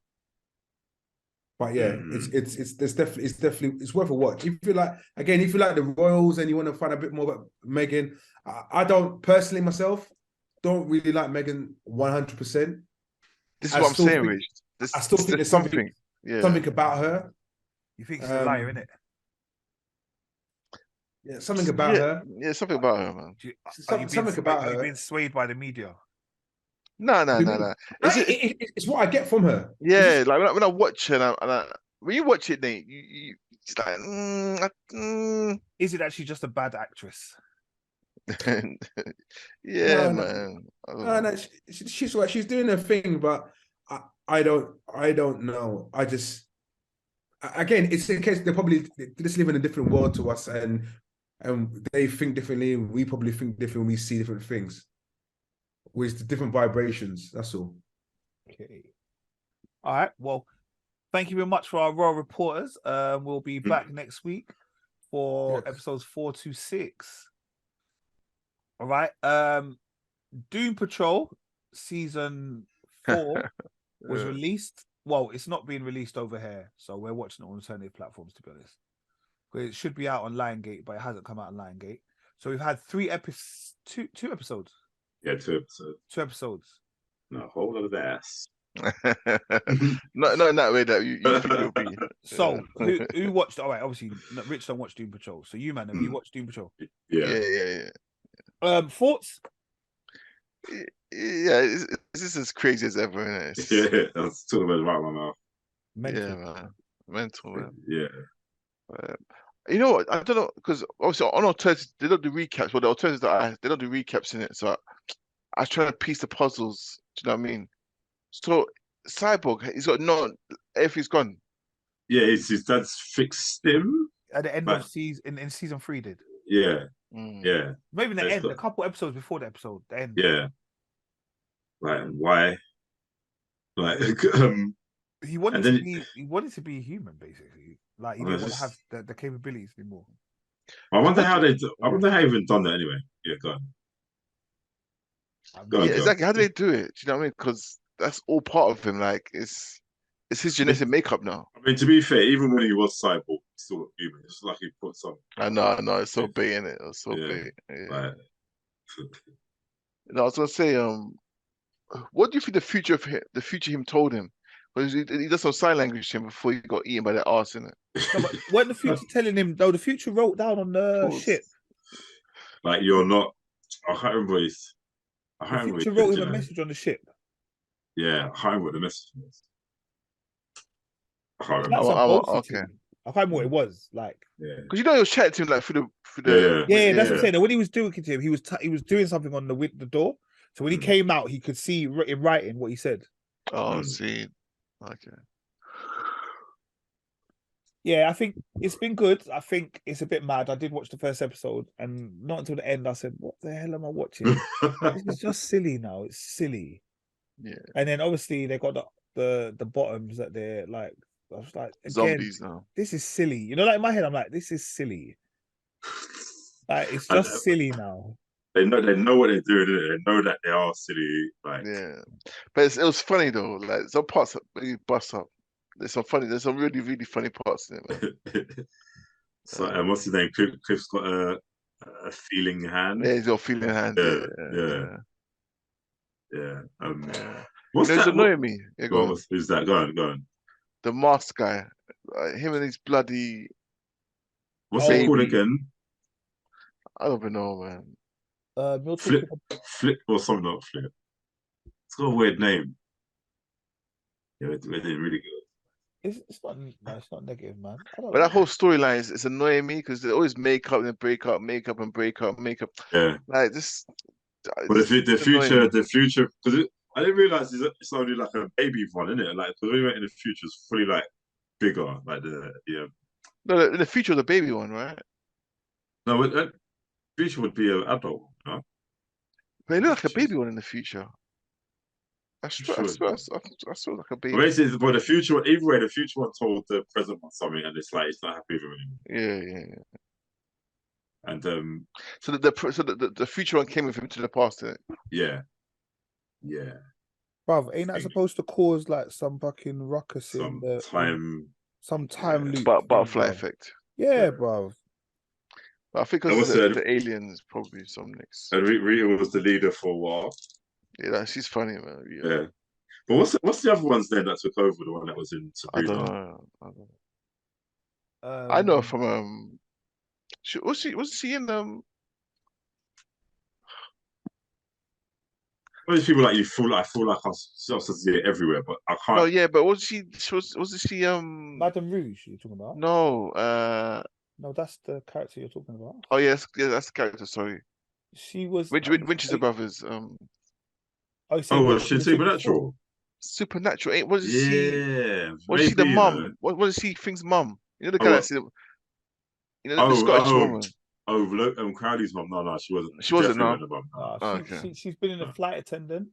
But yeah, it's definitely worth a watch. If you like the Royals and you want to find a bit more about Meghan, I don't personally myself don't really like Meghan 100%. This is what I'm saying, Rich. I still think there's something about her. You think she's a liar, innit? Yeah, something about her. Yeah, something about her, man. Something about her. You've been swayed by the media. No. It's what I get from her. Yeah, like when I watch her, when you watch it, Nate, it's like, Is it actually just a bad actress? Yeah, man. No, she's doing her thing, but I don't know. I just, again, it's in case they just live in a different world to us, and they think differently. We probably think differently. We see different things with the different vibrations. That's all. Okay. All right. Well, thank you very much for our Raw reporters. We'll be back next week for episodes 4 to 6. All right. Doom Patrol season 4 was released. Well, it's not being released over here, so we're watching it on alternative platforms, to be honest. It should be out on Lionsgate, but it hasn't come out on Lionsgate. So we've had 2 episodes. Yeah, 2 episodes. 2 episodes. No, a whole lot of ass. not in that way that you think it'll be. So who watched? All right, obviously Rich don't watch Doom Patrol. So you, man, have you watched Doom Patrol? Yeah. Thoughts? Yeah, it's just as crazy as ever, isn't it? Yeah, I was talking about it right in my mouth. Mental. Yeah, man. Mental, man. Yeah. You know what? I don't know, because obviously on alternatives they don't do recaps. Well, the alternatives they don't do recaps in it. So I was trying to piece the puzzles. Do you know what I mean? So Cyborg, he's got everything's gone. Yeah, his dad's fixed him At the end of season in season 3 did. Yeah. Mm. Yeah. Maybe the end, a couple episodes before the episode, the end. Yeah. Like why? Like he wanted to be human, basically. Like he didn't want to have the capabilities anymore. I wonder how even done that anyway. Yeah, go on. Exactly. How do they do it? Do you know what I mean? Because that's all part of him. Like it's his genetic makeup now. I mean, to be fair, even when he was cyborg, he's still human. It's like he put some. I know. It's so big, isn't it? It's so big. Yeah. Right. I was gonna say, what do you think the future him told him? Because he does some sign language to him before he got eaten by that arse, innit? No, but weren't the future telling him though? The future wrote down on the ship. Like you're not. I can't remember. The future wrote him a message on the ship. Yeah, I can't remember what the message was. I can't remember. Okay. I can't remember what it was like. Yeah, because he was chatting to him like through the. Yeah, that's what I'm saying. And when he was doing it to him, he was doing something on the door. So when he came out, he could see in writing what he said. Oh, see. Okay. Yeah, I think it's been good. I think it's a bit mad. I did watch the first episode, and not until the end I said, "What the hell am I watching? This is just silly now. It's silly." Yeah. And then obviously they got the bottoms that they're like. I was like, again, zombies now. This is silly. You know, like in my head, I'm like, this is silly. Like it's And, just silly now. they know what they're doing. They know that they are silly. Like, Yeah, but it was funny though. Like some parts that really bust up. There's some really really funny parts in it, man. so, and what's his name? Cliff's got a feeling hand. Yeah, he's got feeling hand. Yeah, Yeah. yeah. Yeah. What's It's that? annoying me. Yeah, go on. Who's that? Go on. The mask guy, him and his bloody What's it called baby. again? I don't even know, man. You're Flip, talking Flip, or something, not Flip. It's got a weird name. Yeah, we're doing really good. it's not no, it's not negative, man. I don't But that know. whole storyline is annoying me because they always make up and break up, make up and break up, make up. Yeah. Like this. But the annoying me. future, because I didn't realize it's only like a baby one, isn't it? Like, because we went in the future, it's fully like bigger, like yeah. No, in the future, the baby one, right? No, that future would be an adult, no? They look like a baby one in the future. I swear, Sure. I swear like a baby. But basically, but the future, either way, the future one told the present one something, and it's like it's not happy with him anymore. Yeah. And So the future one came with him to the past, innit? yeah. Bruv, ain't that supposed to cause like some fucking ruckus Some in time, some time loop? Butterfly effect. Yeah, bruv. But I think And because what's the aliens probably some next. And Rita was the leader for a while. Yeah, she's funny, man. Yeah. But what's the other ones then that took over? The one that was in I Sabrina? don't know. I know from was she in Well, there's people like you feel like I see it everywhere, but I can't. No, yeah, but wasn't she Madame Rouge you're talking about? No, no, that's the character you're talking about. Oh yes, yeah, that's the character, sorry. She was Winchester Brothers. Oh, she's Supernatural. Supernatural. Wasn't she? Yeah, Was she the mum? Wasn't she Thing's mum? You know the guy that's the Scottish woman. Crowley's mum. No, she wasn't. She wasn't. No. The mum. Okay. She's been in a flight attendant.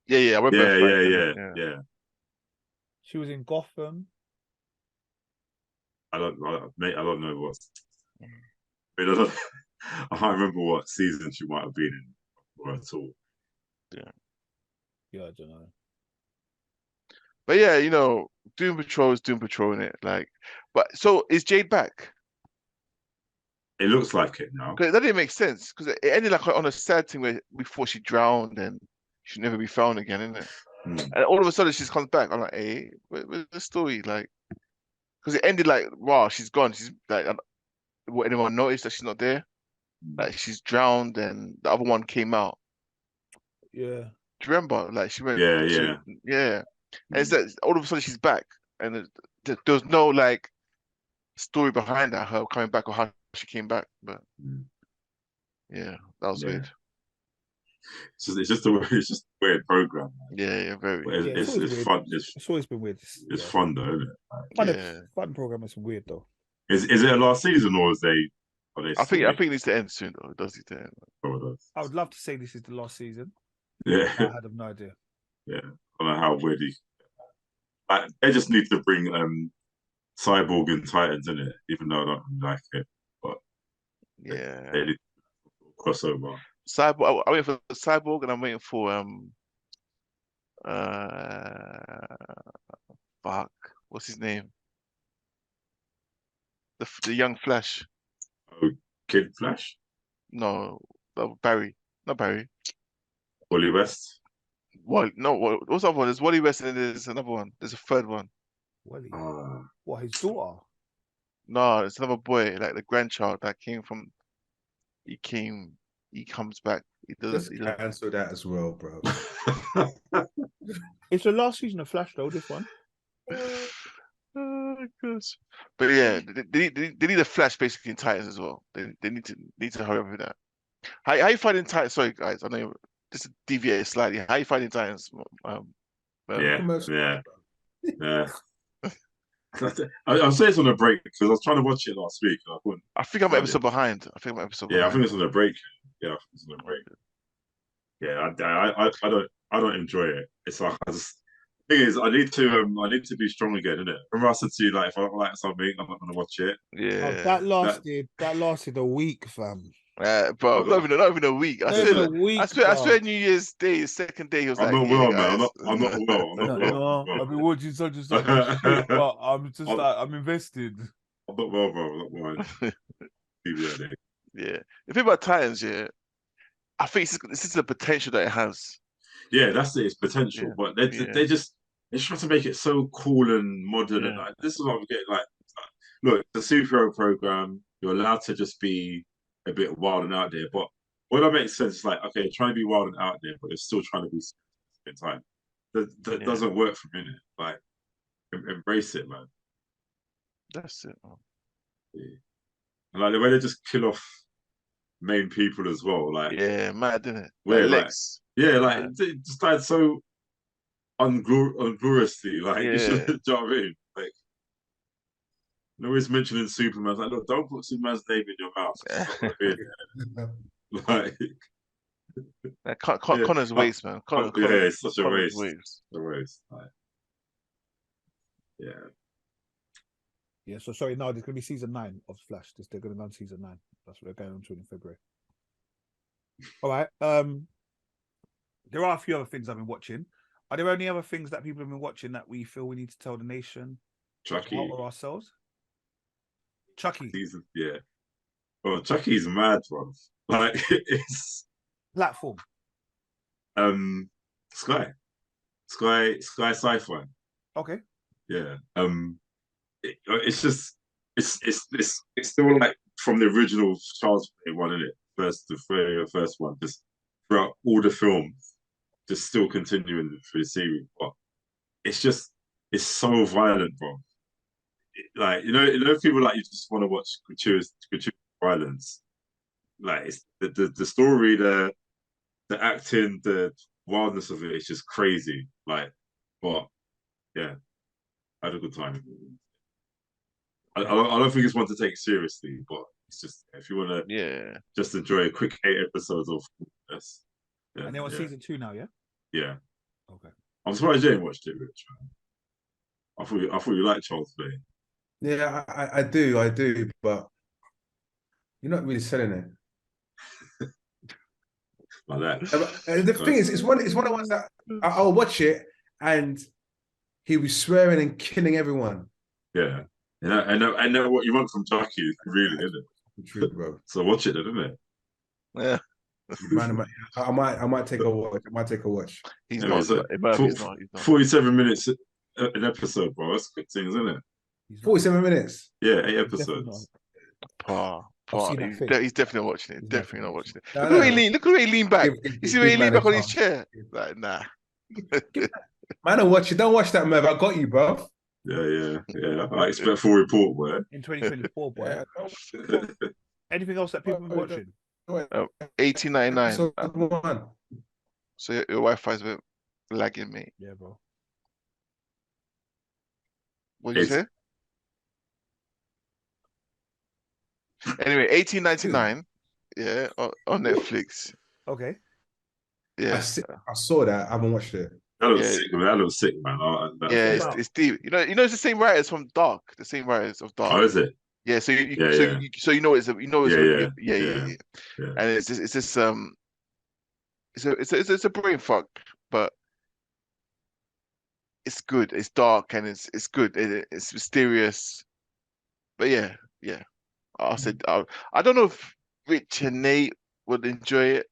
Yeah. I remember. Yeah. She was in Gotham. I don't know what. I can't remember what season she might have been in at all. Yeah, I don't know. But yeah, Doom Patrol is Doom Patrol in it. Like, but so is Jade back? It looks like it now. Because that didn't make sense. Because it ended like on a sad thing where before she drowned and she'd never be found again, isn't it? And all of a sudden she just comes back. I'm like, hey, where's the story? Like, because it ended like, wow, she's gone. She's like, will anyone notice that she's not there? Like, she's drowned and the other one came out. Yeah. Do you remember? Like, she went. Yeah. And it's that all of a sudden she's back, and there's no like story behind that, her coming back or how she came back. But yeah, that was weird. It's just a weird program. Yeah, very. It's fun. It's always been weird. It's fun though, isn't it? Fun program is weird though. Is it a last season or is they? I think it needs to end soon though. It does need to end. I would love to say this is the last season. Yeah, I had no idea. Yeah, I don't know how weird they just need to bring Cyborg and Titans in it, even though I don't like it. But yeah, they need crossover. Cyborg. I'm waiting for Cyborg, and I'm waiting for fuck, what's his name? The young Flash. Oh, Kid Flash? No, Barry. Not Barry. Wally West. What's the other one? There's Wally West and there's another one. There's a third one. Wally. What, his daughter? No, it's another boy, like the grandchild that came from. He comes back. He does. Cancel that as well, bro. It's the last season of Flash though. This one. Oh gosh. But yeah, they need a Flash basically in Titans as well. They need to hurry up with that. How you finding Titans? Sorry guys, I know just to deviate slightly. How you finding Titans? Yeah. I'll say it's on a break because I was trying to watch it last week and I couldn't. I think I'm an episode behind. I think it's on a break. Yeah, I think it's on a break. Yeah, I don't enjoy it. It's like Thing is, I need to be strong again, innit? Remember I said to you, like, if I don't like something, I'm not gonna watch it. Yeah. That lasted a week, fam. Bro, not even a week. Not even a week, I swear New Year's Day, second day, he was I'm like, not yeah, well, guys. man. I'm not well. I'm not well. I've been watching such and such shit, but I'm invested. I'm not well, bro. I'm not well. Yeah. The thing about Titans, yeah, I think this is the potential that it has. Yeah, that's it. It's potential, but they're trying to make it so cool and modern. And like, this is what I'm getting. Like, look, the superhero program, you're allowed to just be a bit wild and out there. But what that makes sense is like, okay, trying to be wild and out there, but you're still trying to be at the same time. That doesn't work for me. Like, embrace it, man. That's it, man. Yeah. And like the way they just kill off main people as well, like mad, isn't it? Where Lex. It just died so ungloriously. Like, you should, do you know what I mean? Like, always mentioning Superman. Like, look, don't put Superman's name in your mouth. Like, Connor's waste, man. It's such a waste. A waste. Like, Yeah, so sorry, no, there's going to be season 9 of Flash. They're going to run season 9. That's what they're going on to in February. All right. There are a few other things I've been watching. Are there any other things that people have been watching that we feel we need to tell the nation Chuckie or ourselves? Chuckie. Well, Chuckie's mad, bro. Like, it's platform. Sky Sci-Fi. Okay. Yeah. It's just it's still like from the original Child's Play one, isn't it? The first one, just throughout all the films, just still continuing through the series. But it's so violent, bro. Like, you know, people like you just want to watch gratuitous violence. Like, it's the story, the acting, the wildness of it is just crazy. Like, but yeah, I had a good time. I don't think it's one to take seriously, but it's just if you want to just enjoy a quick 8 episodes of this. Yeah, and they're on season 2 now, yeah? Yeah. Okay. I'm surprised you ain't watched it, Rich. I thought you liked Child's Play. Yeah, I do, but you're not really selling it. Like that. The thing is, it's one of the ones that I'll watch it and he was swearing and killing everyone. Yeah. I know what you want from Chuckie, really, isn't it? True, bro. So watch it, isn't it? Yeah. Man, I might take a watch. He's not. 47 minutes an episode, bro. That's good things, isn't it? 47 minutes. Yeah, 8 episodes. He's definitely watching it. Definitely not watching it. Look at the way he leaned back. You see where he leaned back on his chair? Like, nah. Man, don't watch that, Merv. I got you, bro. Yeah. I expect full report, boy. In 2024, boy. Anything else that people are watching? 1899. So your Wi-Fi's a bit lagging, mate. Yeah, bro. What did you say? Anyway, 1899. Yeah, on Netflix. Okay. Yeah, I saw that. I haven't watched it. That looks sick, man. It's deep. You know, it's the same writers from Dark. The same writers of Dark. Oh, is it? Yeah. So you know it's and it's a brain fuck, but it's good. It's dark and it's good. It's mysterious, but yeah. I don't know if Rich and Nate would enjoy it.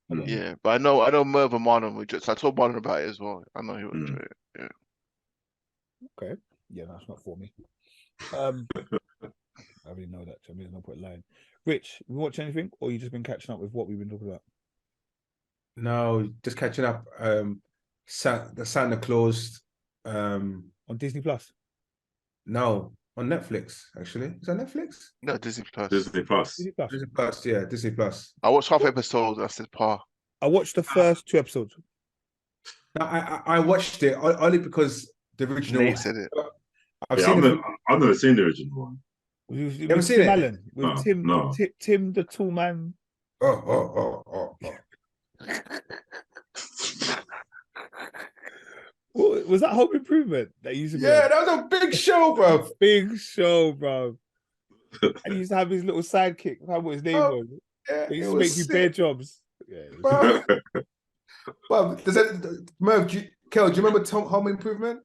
Yeah, but I know Merv and Marlon would. So I told Marlon about it as well. I know he would enjoy it. Yeah. Okay. Yeah, that's not for me. I already know that. So I mean, no point lying. Rich, you watch anything, or you just been catching up with what we've been talking about? No, just catching up. The Santa Claus. On DisneyPlus. No, on Netflix. Actually, is that Netflix? No, DisneyPlus. DisneyPlus. Yeah, DisneyPlus. I watched half episodes. I said, "Pa." I watched the first 2 episodes. No, I watched it only because the original. Nate said it. I've never seen the original one. You haven't seen it? Allen, with Tim, the tall man. Oh. What, was that Home Improvement that used to be? Yeah, that was a big show, bro. Big show, bro. And he used to have his little sidekick. I can't remember what his name was. Yeah, He used it to make was do sick, bare jobs. Yeah, it was bro. Well, does that Merv? Kel, do you remember Home Improvement?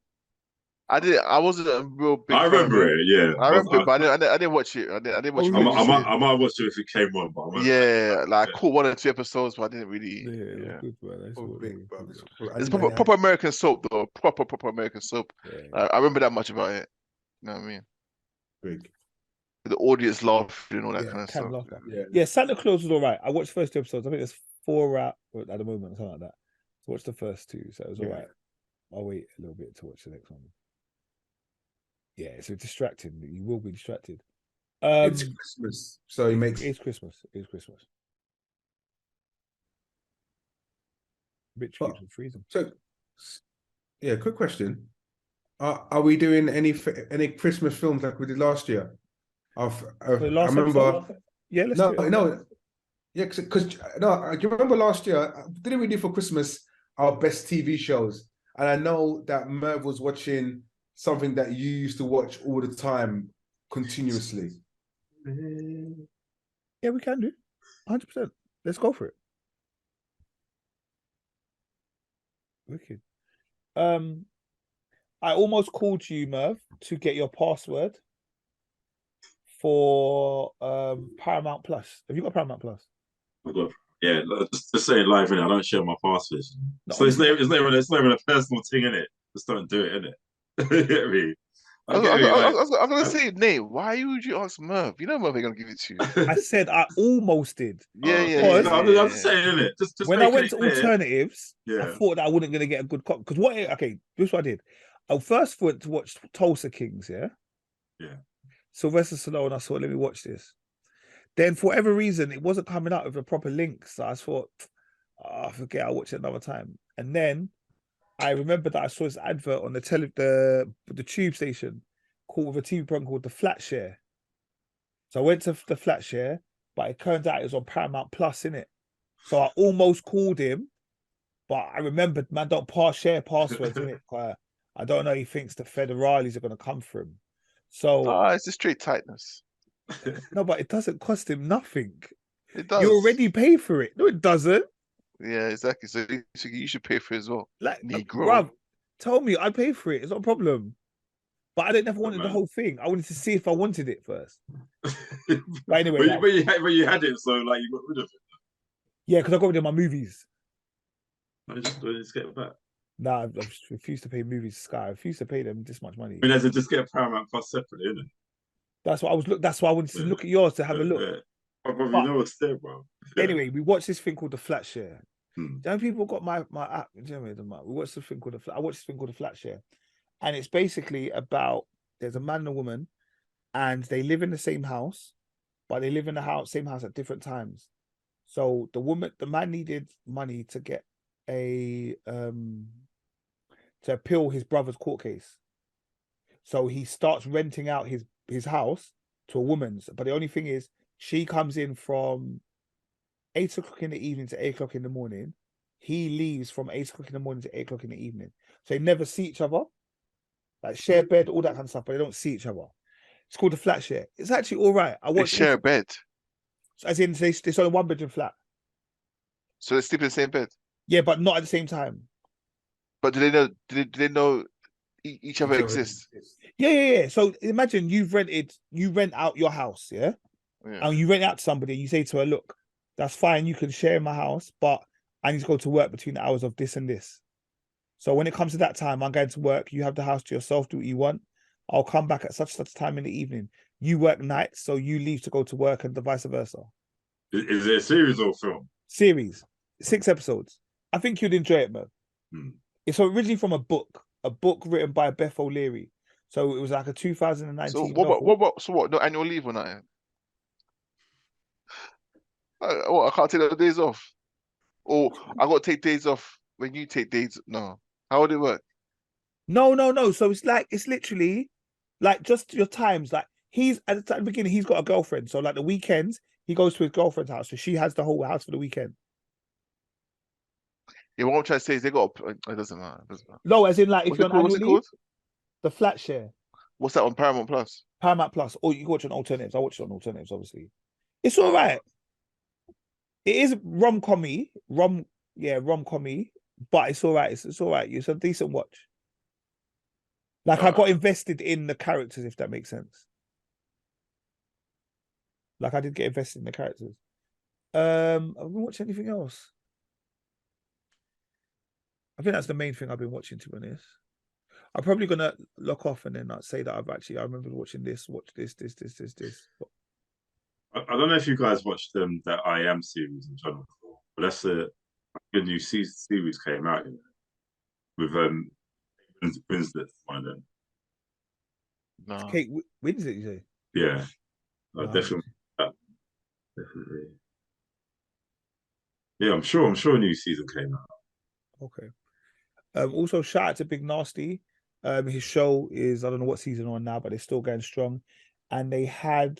I wasn't a real big. I remember it. Yeah, I remember it, but I didn't watch it. I didn't watch Oh, it. really? I might watch it if it came on, but I remember Yeah, like I caught 1 or 2 episodes, but I didn't really. Yeah, good, bro. That's Oh, what big, bro. It's proper American soap, though. Proper American soap. Yeah. I remember that much about it. You know what I mean? big. The audience laughing and all that Yeah, kind of Can stuff. laugh at. Yeah. Yeah, Santa Claus was all right. I watched the first 2 episodes. I think there's 4 out at the moment, or something like that. So watch the first 2, so it was all right. I'll wait a little bit to watch the next one. Yeah, it's distracting. You will be distracted. It's Christmas, so he makes. It's Christmas. It's Christmas. Rich But- people freeze them. So, yeah, quick question: Are we doing any Christmas films like we did last year? I remember. Yeah, let's do it. No, yeah, because no, do you remember last year? Didn't we do for Christmas our best TV shows? And I know that Merv was watching something that you used to watch all the time, continuously. Yeah, we can do. 100%. Let's go for it. Wicked. I almost called you, Merv, to get your password for Paramount Plus. Have you got Paramount Plus? I've got, yeah, just say it live, innit? I don't share my passwords. No, So it's not even a personal thing, innit? Just don't do it, innit? You get me? I was gonna say, Nate, why would you ask Merv? You know Merv ain't gonna give it to you. I said I almost did. Yeah. No, I'm just saying, innit? Just When I making went it to clear. alternatives, I Yeah. thought that I wasn't going to get a good copy. Because okay, this is what I did. I first went to watch Tulsa Kings, yeah? Yeah. Sylvester Stallone, I thought, let me watch this. Then for whatever reason, it wasn't coming out with a proper link. So I thought, forget, I'll watch it another time. And then I remember that I saw this advert on the tube station with a TV program called the Flatshare. So I went to the Flatshare, but it turned out it was on Paramount Plus, innit? So I almost called him, but I remembered, man, don't share passwords, innit? I don't know, he thinks the federales are going to come for him. So it's just straight tightness. no, but it doesn't cost him nothing. It does. You already pay for it. No, it doesn't. Yeah, exactly. So you should pay for it as well. Like, Negro. bruv, tell me, I'd pay for it. It's not a problem. But I never wanted the man. whole thing. I wanted to see if I wanted it first. But anyway, but you had it, so like you got rid of it. yeah, because I got rid of my movies. I just get it back. Nah, I refused to pay movies to Sky. I refused to pay them this much money. I mean, as just get Paramount Plus separately, innit? That's what I was That's why I wanted to look at yours to have a look. Yeah. Bro, you But- know what's there, bro. Anyway, we watched this thing called the Flatshare. Hmm. Young people got my app. We watched this thing called I watched this thing called the Flatshare, and it's basically about there's a man and a woman, and they live in the same house, but they live in the same house at different times. So the man needed money to get to appeal his brother's court case. So he starts renting out his house to a woman's, but the only thing is she comes in from 8 o'clock in the evening to 8 o'clock in the morning. He leaves from 8 o'clock in the morning to 8 o'clock in the evening. So they never see each other. Like share bed, all that kind of stuff, but they don't see each other. It's called the Flatshare. It's actually all right. They share a bed. As in, it's on a 1-bedroom flat. So they sleep in the same bed. Yeah, but not at the same time. But do they know? Do they know each other exists? Yeah. So imagine you rent out your house, yeah? And you rent out to somebody, and you say to her, look, that's fine, you can share my house, but I need to go to work between the hours of this and this. So when it comes to that time, I'm going to work, you have the house to yourself, do what you want. I'll come back at such time in the evening. You work nights, so you leave to go to work and the vice versa. Is it a series or film? Series, 6 episodes. I think you'd enjoy it, man. It's originally from a book written by Beth O'Leary. So it was like a 2019. So what? No annual leave or nothing? I can't take those days off, or I got to take days off when you take days. No, how would it work? No. So it's literally like just your times. Like he's at the beginning, he's got a girlfriend. So like the weekends, he goes to his girlfriend's house. So she has the whole house for the weekend. Yeah, what I'm trying to say is they got. It doesn't matter. It doesn't matter. No, as in like if What's you're it on called? annual What's it leave, called? the Flatshare, What's that on Paramount Plus? Paramount Plus, or you can watch it on alternatives. I watch it on alternatives, obviously. It's all right. It is rom-commy, rom-commy, but it's all right. It's all right. It's a decent watch. Like I got invested in the characters, if that makes sense. Like I did get invested in the characters. I've been watching anything else. I think that's the main thing I've been watching, to be honest. I'm probably gonna lock off and then like say that I remember watching this, watch this. I don't know if you guys watched that I Am series on Channel 4, but that's a new series came out, you know, with Winslet, one of them. No. Kate Winslet, you say? Yeah, No, definitely. Definitely. Yeah, I'm sure a new season came out. Okay. Also shout out to Big Nasty. His show is, I don't know what season on now, but they're still going strong. And they had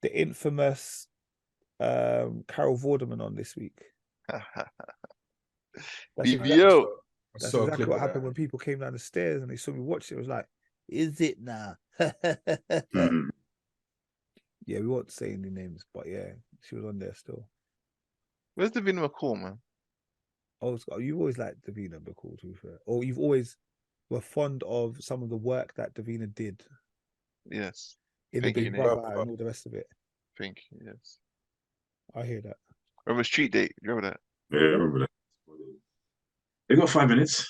the infamous Carol Vorderman on this week. That's BBO. exactly what happened when people came down the stairs and they saw me watch it. It was like, is it now? Mm-hmm. Yeah, we won't say any names, but yeah, she was on there still. Where's Davina McCall, man? Oh, you've always liked Davina McCall, to be fair. Or you've always were fond of some of the work that Davina did. Yes. In the Big Brother and all the rest of it. Thank you, yes. I hear that. Remember Street Date? You remember that? Yeah, I remember that. They got 5 minutes.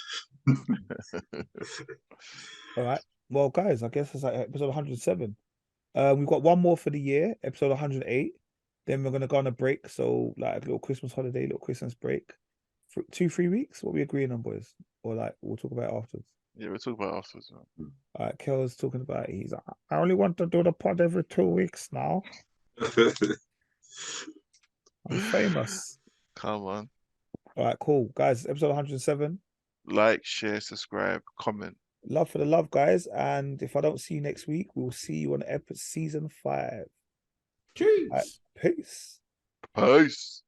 All right. Well, guys, I guess it's like episode 107. We've got one more for the year, episode 108. Then we're gonna go on a break. So like a little Christmas holiday, little Christmas break. For 2-3 weeks. What are we agreeing on, boys? Or like we'll talk about it afterwards. Yeah, we'll talk about it afterwards, man. All right, Kel's talking about it. He's like, I only want to do the pod every 2 weeks now. I'm famous. Come on. All right, cool. Guys, episode 107. Like, share, subscribe, comment. Love for the love, guys. And if I don't see you next week, we'll see you on season 5. Cheers. Right, peace. Peace.